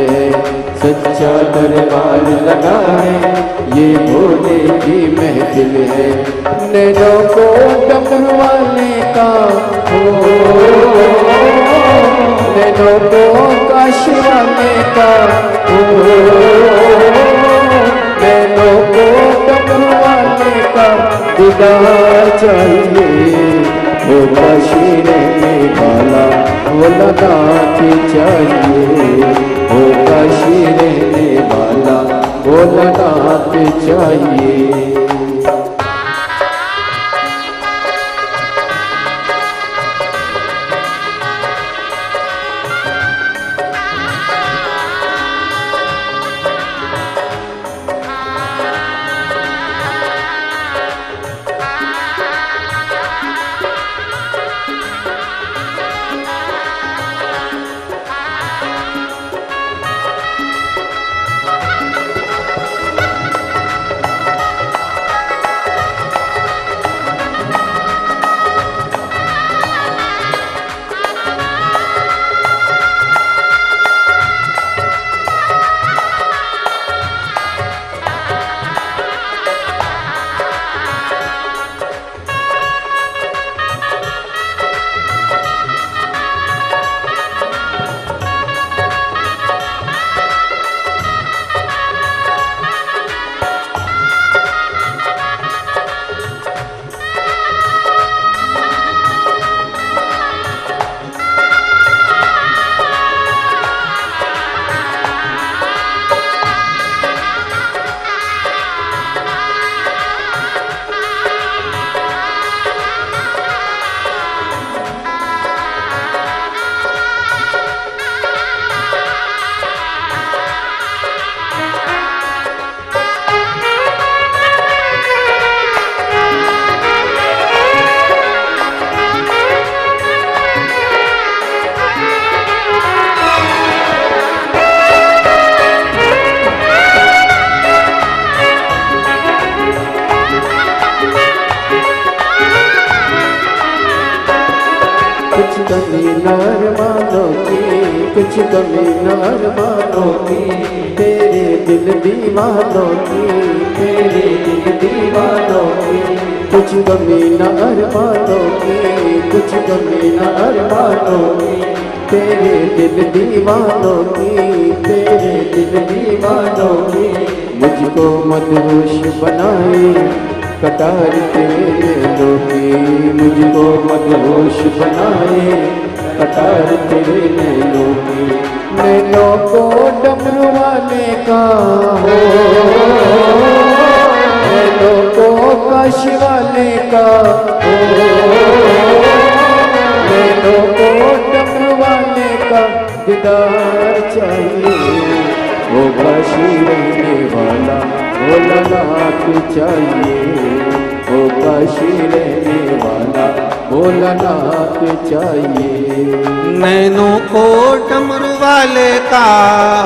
है, सच्चा दरबार लगा है, ये भोले की महफिल है। नैनों को डमरू वाले का हो, नैनों को काशी वाले का हो, नैनों को डमरू वाले का दीदार चाहिए। वो काशी रहने वाला भोलानाथ चाहिए, वो काशी रहने वाला भोलानाथ चाहिए। कमी नार मानो की, कुछ कमी नार मानो की, तेरे दिल दीवानों की, तेरे दिल दीवानों की। कुछ कमी नार मानो की, कुछ कमी नार मानो की, तेरे दिल दीवानों की, तेरे दिल दीवानों की। मुझको मदहोश बनाए कटार तेरे नैनों की, मुझको मदहोश बनाए कटार तेरे नैनों की। नैनों को डमरू वाले का हो, नैनों को काशी वाले का हो, नैनों को डमरू वाले का दीदार चाहिए। वो काशी रहने वाला भोलानाथ चाहिए, वो काशी रहने वाला भोलानाथ चाहिए। नैनों को डमरू वाले का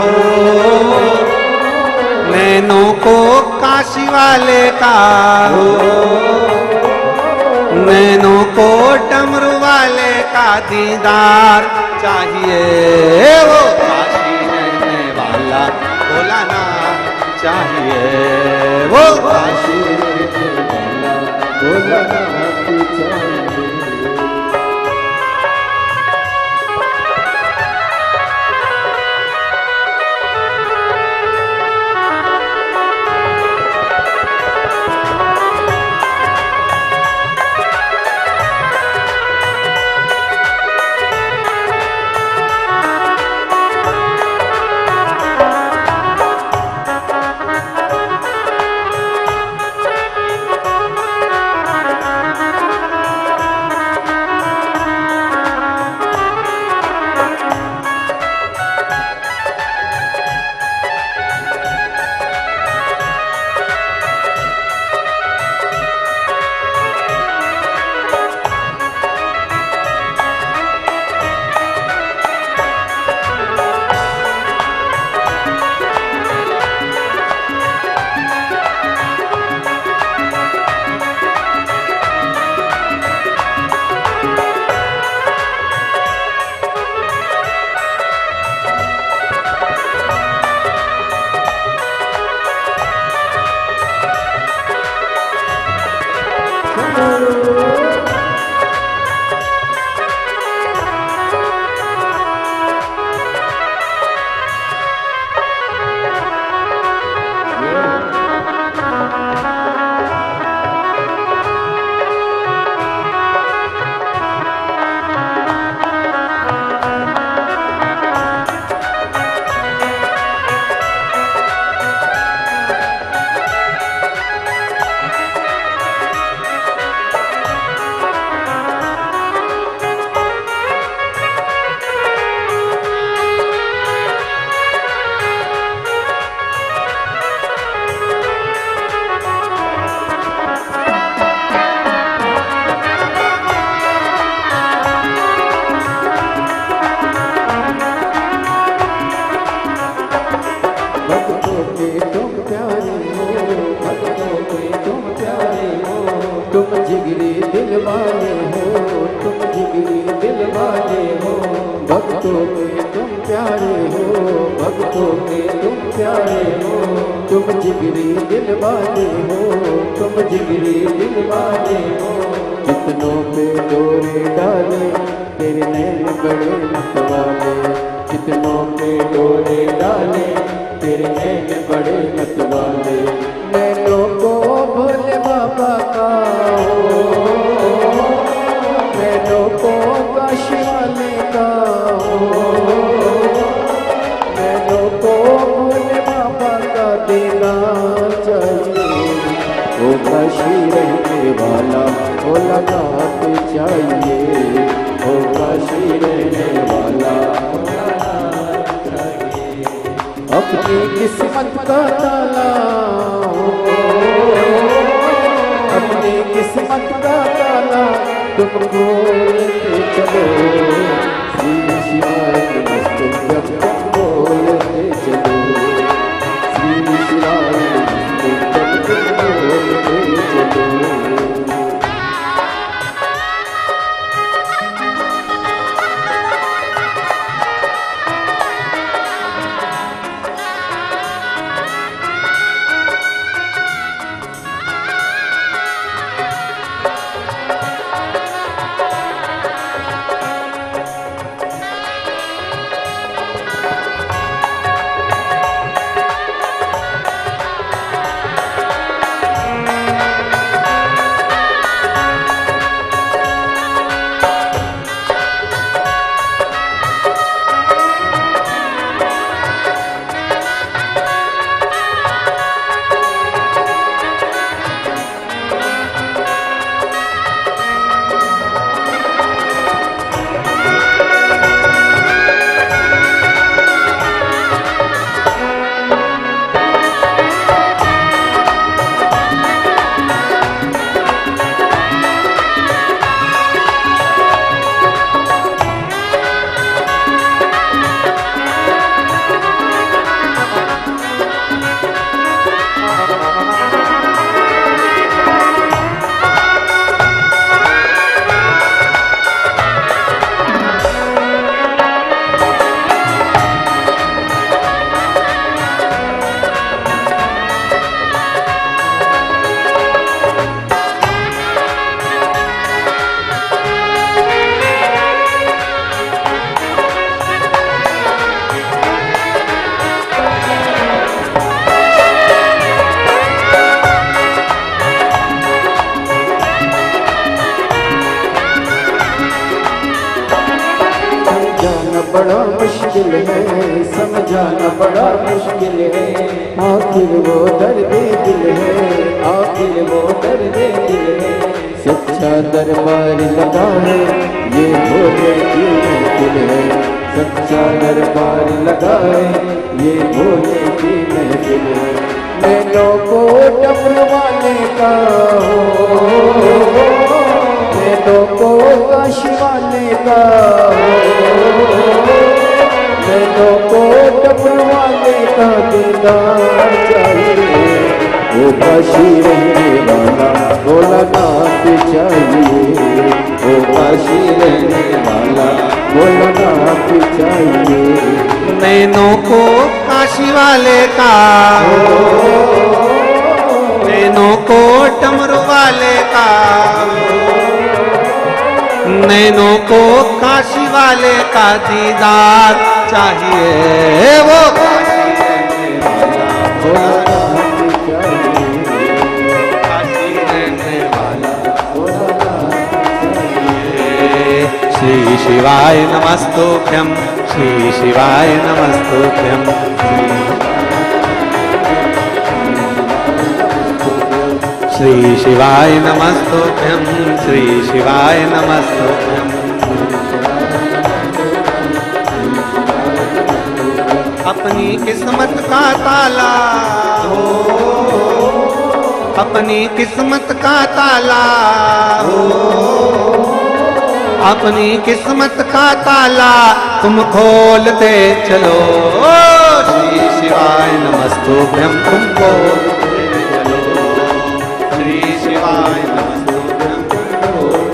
हो, नैनों को काशी वाले का हो, नैनों को डमरू वाले का दीदार चाहिए। वो काशी रहने वाला भोलानाथ चाहिए, वो काशी रहने वाला भोलानाथ चाहिए। दिल वाले हो, तुम जिगरी दिल वाले हो, भक्तों के तुम प्यारे हो, भक्तों के तुम प्यारे हो, तुम जिगरी दिल वाले हो, तुम जिगरी दिल वाले हो। कितनों पे डोरे डाले तेरे नैन बड़े मतवाले, कितनों पे डोरे डाले तेरे नैन बड़े मतवाले। नैनों को भोले बाबा का हो, नैनों को काशी वाले का हो, नैनों को भोले बाबा का देना चाहिए। वो काशी रहने वाला भोलानाथ चाहिए, वो काशी रहने वाला भोलानाथ चाहिए। अपनी किस्मत का ताला हो, अपनी किस्मत का ताला तुम खोलते चलो, श्री शिवाय नमस्तुभ्यं बोलते चलो, श्री शिवाय नमस्तुभ्यं बोलते चलो। बड़ा मुश्किल है, समझाना बड़ा मुश्किल है, आखिर वो दर्द दिल है, आखिर वो दर्द दिल है। सच्चा दरबार लगा है ये भोले की महफिल है, सच्चा दरबार लगा है ये भोले की महफिल है। नैनों को डमरू वाले का हो, नैनों को काशी वाले का हो, नैनों को डमरू वाले का दीदार चाहिए। वो काशी रहने वाला भोलानाथ चाहिए, वो काशी रहने वाला भोलानाथ चाहिए। नैनों को काशी वाले का हो, नैनों को डमरू वाले का, नैनों को काशी वाले का दीदार चाहिए। वो काशी रहने वाला भोलानाथ चाहिए, काशी रहने वाला भोलानाथ चाहिए। श्री शिवाय नमस्तुभ्यं, श्री शिवाय नमस्तुभ्यं, श्री शिवाय नमस्तुभ्यं, श्री शिवाय नमस्तुभ्यं। अपनी किस्मत का ताला हो, अपनी किस्मत का ताला हो, अपनी किस्मत का ताला तुम खोलते चलो। श्री शिवाय नमस्तुभ्यं तुम बोलते चलो, श्री शिवाय नमस्तुभ्यं तुम बोलते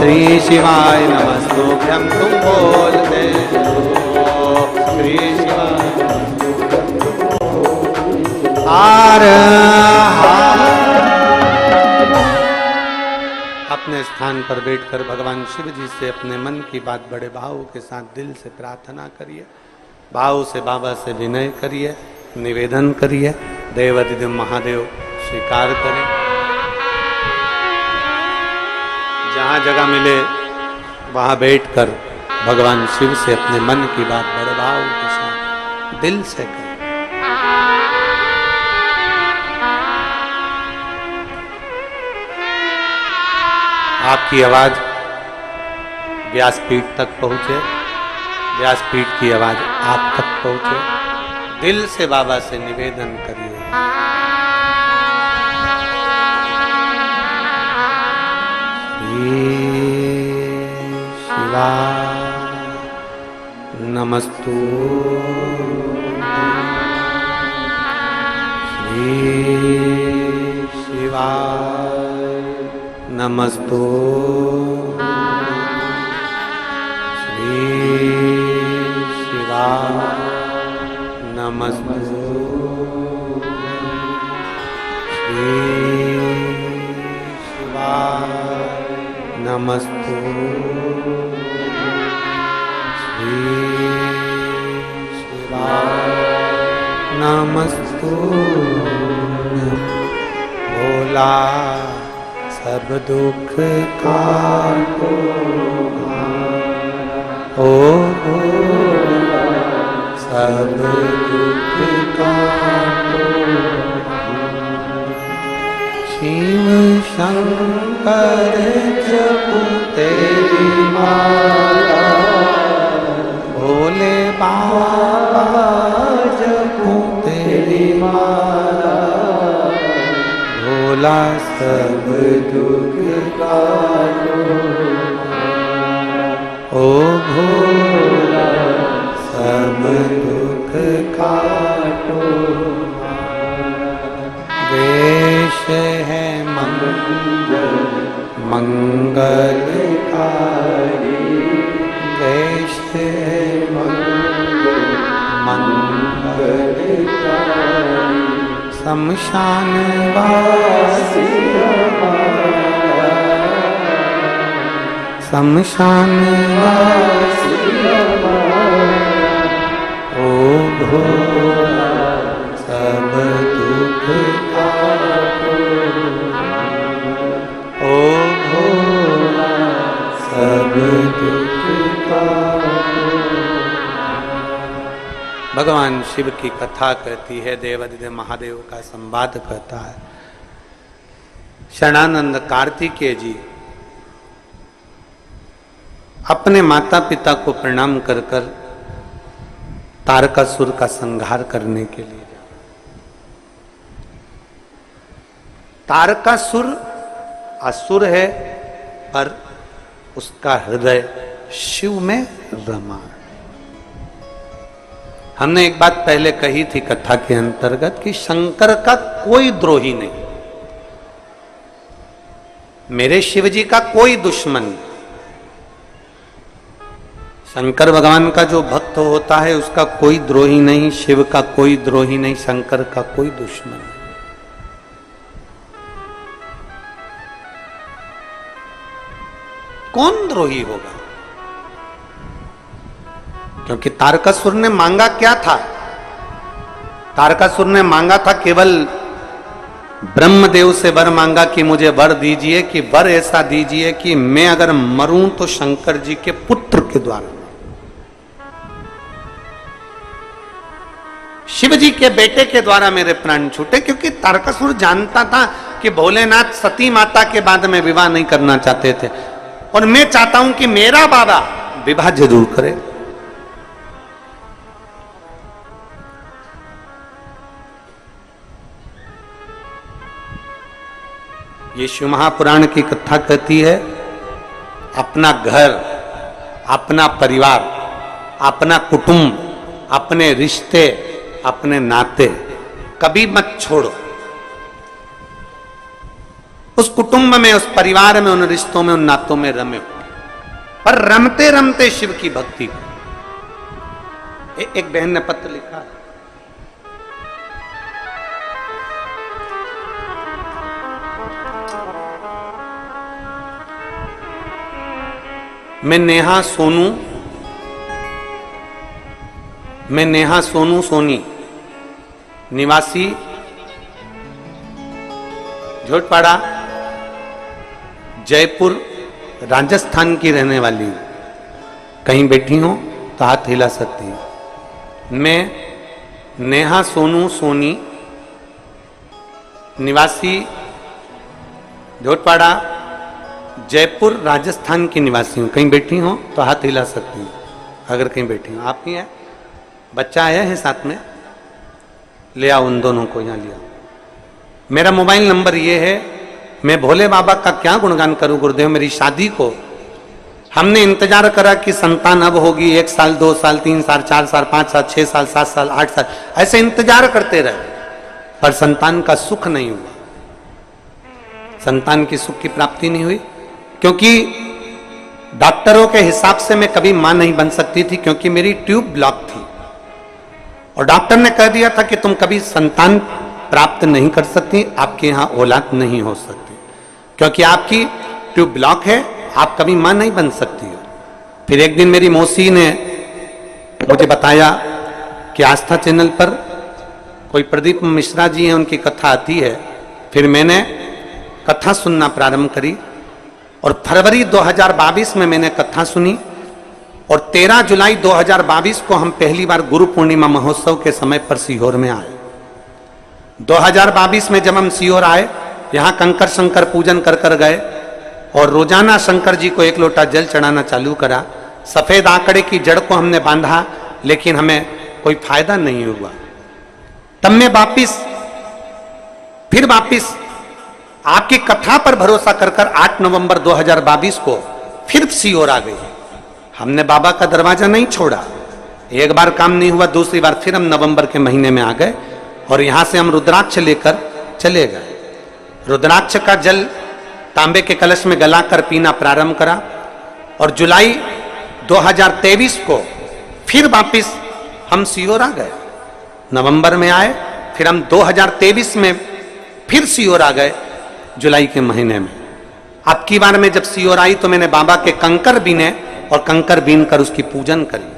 श्री शिवाय नमस्तुभ्यं तुम बोलते हो श्री शिवाय हार अपने स्थान पर बैठकर भगवान शिव जी से अपने मन की बात बड़े भाव के साथ दिल से प्रार्थना करिए, भाव से बाबा से विनय करिए, निवेदन करिए, देवाधिदेव महादेव स्वीकार करें। जहाँ जगह मिले वहाँ बैठकर भगवान शिव से अपने मन की बात बड़े भाव के साथ दिल से करें। आपकी आवाज व्यासपीठ तक पहुंचे, व्यासपीठ की आवाज आप तक पहुंचे। दिल से बाबा से निवेदन करिए। श्री शिवाय नमस्तु श्री शिवाय नमस्तु श्री शिवाय नमस्तु श्री शिवाय नमस्तु श्री शिवाय नमस्तु। भोला सब दुख काटो ओ सब दुख काटो। शिव शंकर जपू तेरी माला, भोले बाबा जपू तेरी माला। भोला सब दुख काटो ओ भोला सब दुख काटो। वेश है मंगलकारी, वेश है मंगलकारी। शमशान वासी शमशान वासी ओ भोला सब दुख काटो ओ भोला सब दुख काटो। भगवान शिव की कथा कहती है, देवाधिदेव महादेव का संवाद कहता है। शरणानंद कार्तिकेय जी अपने माता पिता को प्रणाम कर कर तारकासुर का संहार करने के लिए जा। तारकासुर असुर है पर उसका हृदय शिव में रमा। हमने एक बात पहले कही थी कथा के अंतर्गत कि शंकर का कोई द्रोही नहीं, मेरे शिव जी का कोई दुश्मन नहीं। शंकर भगवान का जो भक्त होता है उसका कोई द्रोही नहीं, शिव का कोई द्रोही नहीं, शंकर का कोई दुश्मन नहीं। कौन द्रोही होगा? क्योंकि तारकासुर ने मांगा क्या था? तारकासुर ने मांगा था केवल ब्रह्मदेव से वर मांगा कि मुझे वर दीजिए, कि वर ऐसा दीजिए कि मैं अगर मरूं तो शंकर जी के पुत्र के द्वारा, शिव जी के बेटे के द्वारा मेरे प्राण छूटे। क्योंकि तारकासुर जानता था कि भोलेनाथ सती माता के बाद में विवाह नहीं करना चाहते थे, और मैं चाहता हूं कि मेरा बाबा विवाह जरूर करे। ये शिव महापुराण की कथा कहती है, अपना घर, अपना परिवार, अपना कुटुंब, अपने रिश्ते, अपने नाते कभी मत छोड़ो। उस कुटुंब में, उस परिवार में, उन रिश्तों में, उन नातों में रमे। पर रमते रमते शिव की भक्ति को। एक बहन ने पत्र लिखा, मैं नेहा सोनू सोनी निवासी झोटपाड़ा जयपुर राजस्थान की रहने वाली हूं। कहीं बैठी हो तो हाथ हिला सकती हूं। मैं नेहा सोनू सोनी निवासी झोटपाड़ा जयपुर राजस्थान की निवासी हूं। कहीं बैठी हो तो हाथ हिला सकती हूं अगर कहीं बैठी हो। आप ही है, बच्चा आया है साथ में, ले आओ उन दोनों को यहां लिया। मेरा मोबाइल नंबर ये है। मैं भोले बाबा का क्या गुणगान करूं गुरुदेव। मेरी शादी को हमने इंतजार करा कि संतान अब होगी, 1 साल 2 साल 3 साल 4 साल 5 साल 6 साल 7 साल 8 साल ऐसे इंतजार करते रहे, पर संतान का सुख नहीं हुआ। संतान की सुख की प्राप्ति नहीं हुई क्योंकि डॉक्टरों के हिसाब से मैं कभी मां नहीं बन सकती थी, क्योंकि मेरी ट्यूब ब्लॉक थी और डॉक्टर ने कह दिया था कि तुम कभी संतान प्राप्त नहीं कर सकती, आपके यहां औलाद नहीं हो सकती, क्योंकि आपकी ट्यूब ब्लॉक है, आप कभी मां नहीं बन सकती हो। फिर एक दिन मेरी मौसी ने मुझे बताया कि आस्था चैनल पर कोई प्रदीप मिश्रा जी हैं, उनकी कथा आती है। फिर मैंने कथा सुनना प्रारंभ करी और फरवरी 2022 में मैंने कथा सुनी और 13 जुलाई 2022 को हम पहली बार गुरु पूर्णिमा महोत्सव के समय पर सीहोर में आए। 2022 में जब हम सीहोर आए, यहां कंकर शंकर पूजन कर कर गए और रोजाना शंकर जी को 1 लोटा जल चढ़ाना चालू करा। सफेद आंकड़े की जड़ को हमने बांधा, लेकिन हमें कोई फायदा नहीं हुआ। तब मैं फिर वापिस आपकी कथा पर भरोसा कर 8 नवंबर 2022 को फिर सीहोर आ गई। हमने बाबा का दरवाजा नहीं छोड़ा। एक बार काम नहीं हुआ, दूसरी बार फिर हम नवंबर के महीने में आ गए और यहां से हम रुद्राक्ष लेकर चले गए। रुद्राक्ष का जल तांबे के कलश में गलाकर पीना प्रारंभ करा और जुलाई 2023 को फिर वापिस हम सीहोर आ गए। नवंबर में आए, फिर हम 2023 में फिर सीहोर आ गए जुलाई के महीने में। अब की बार में जब सीहोर आई तो मैंने बाबा के कंकर बीने और कंकर बीन कर उसकी पूजन करी।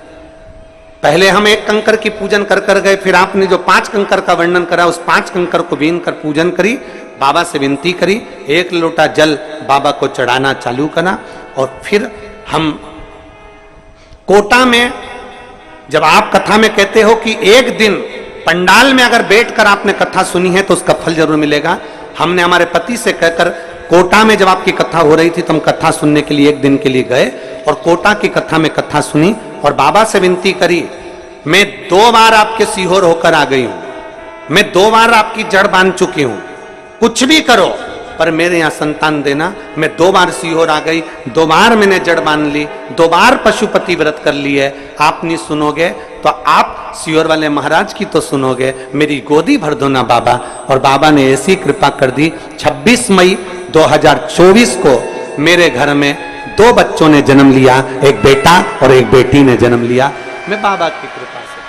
पहले हम 1 कंकर की पूजन कर कर गए, फिर आपने जो 5 कंकर का वर्णन करा उस 5 कंकर को बीन कर पूजन करी, बाबा से विनती करी, 1 लोटा जल बाबा को चढ़ाना चालू करा और फिर हम कोटा में, जब आप कथा में कहते हो कि एक दिन पंडाल में अगर बैठकर आपने कथा सुनी है तो उसका फल जरूर मिलेगा, हमने हमारे पति से कहकर कोटा में जब आपकी कथा हो रही थी तो हम कथा सुनने के लिए 1 दिन के लिए गए और कोटा की कथा में कथा सुनी और बाबा से विनती करी। मैं 2 बार आपके सीहोर होकर आ गई हूं, मैं 2 बार आपकी जड़ बांध चुकी हूं, कुछ भी करो पर मेरे यहां संतान देना। मैं 2 बार सीहोर आ गई, 2 बार मैंने जड़ बांध ली, 2 बार पशुपति व्रत कर ली है। आप नहीं सुनोगे तो आप सीहोर वाले महाराज की तो सुनोगे, मेरी गोदी भर दो ना बाबा। और बाबा ने ऐसी कृपा कर दी, 26 मई 2024 को मेरे घर में 2 बच्चों ने जन्म लिया, एक बेटा और एक बेटी ने जन्म लिया। मैं बाबा की कृपा से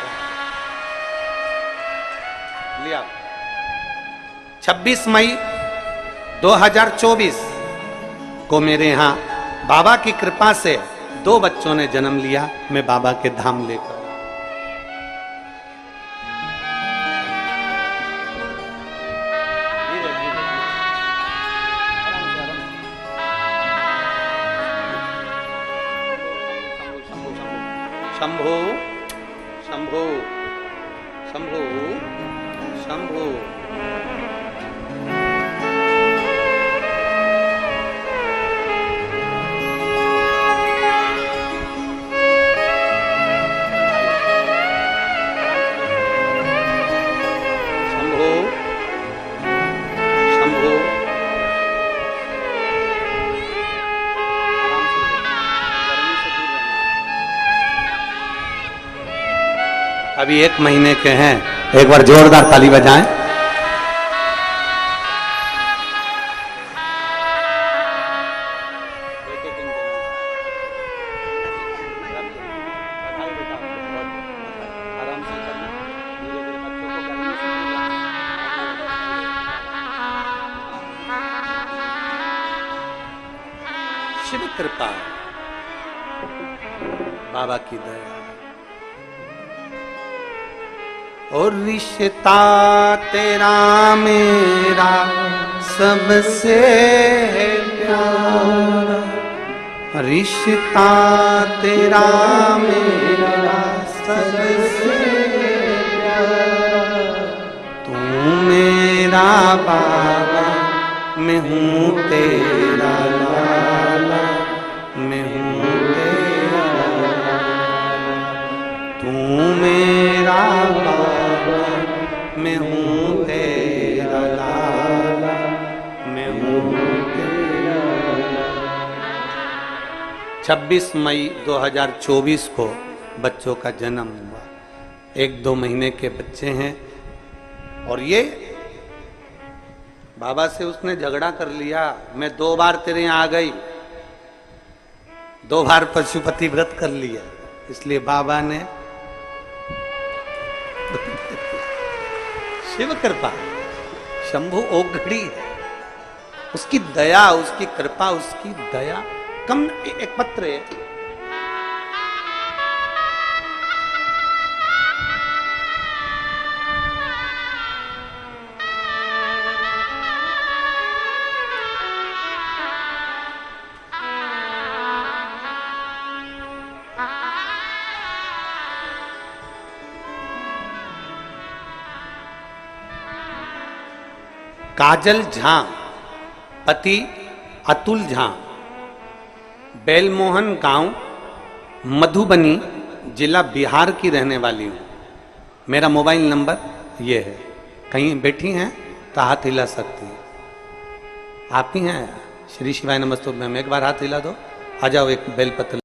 लिया। 26 मई 2024 को मेरे यहां बाबा की कृपा से 2 बच्चों ने जन्म लिया। मैं बाबा के धाम लेकर शंभो शंभो शंभो शंभो। अभी 1 महीने के हैं, एक बार जोरदार ताली बजाएं। कृपा, बाबा की दया। और रिश्ता तेरा मेरा सबसे प्यारा, रिश्ता तेरा मेरा सबसे प्यारा, तू मेरा बाबा, मैं हूँ तेरा लाला, मैं हूँ तेरा लाला, तू मेरा बाबा, मैं हूँ तेरा लाला, मैं हूँ तेरा लाला। 26 मई 2024 को बच्चों का जन्म हुआ। 1-2 महीने के बच्चे हैं और ये बाबा से उसने झगड़ा कर लिया। मैं 2 बार तेरे यहाँ आ गई, 2 बार पशुपति व्रत कर लिया, इसलिए बाबा ने शिव कृपा, शंभु ओघड़ी है, उसकी दया, उसकी कृपा, उसकी दया। कम एक पत्र है, काजल झा, पति अतुल झा, बेलमोहन गांव, मधुबनी जिला बिहार की रहने वाली हूँ। मेरा मोबाइल नंबर ये है, कहीं बैठी हैं तो हाथ हिला सकती हैं। आप ही हैं? श्री शिवाय नमस्तुभ्यम, एक बार हाथ हिला दो, आ जाओ, एक बेलपत्र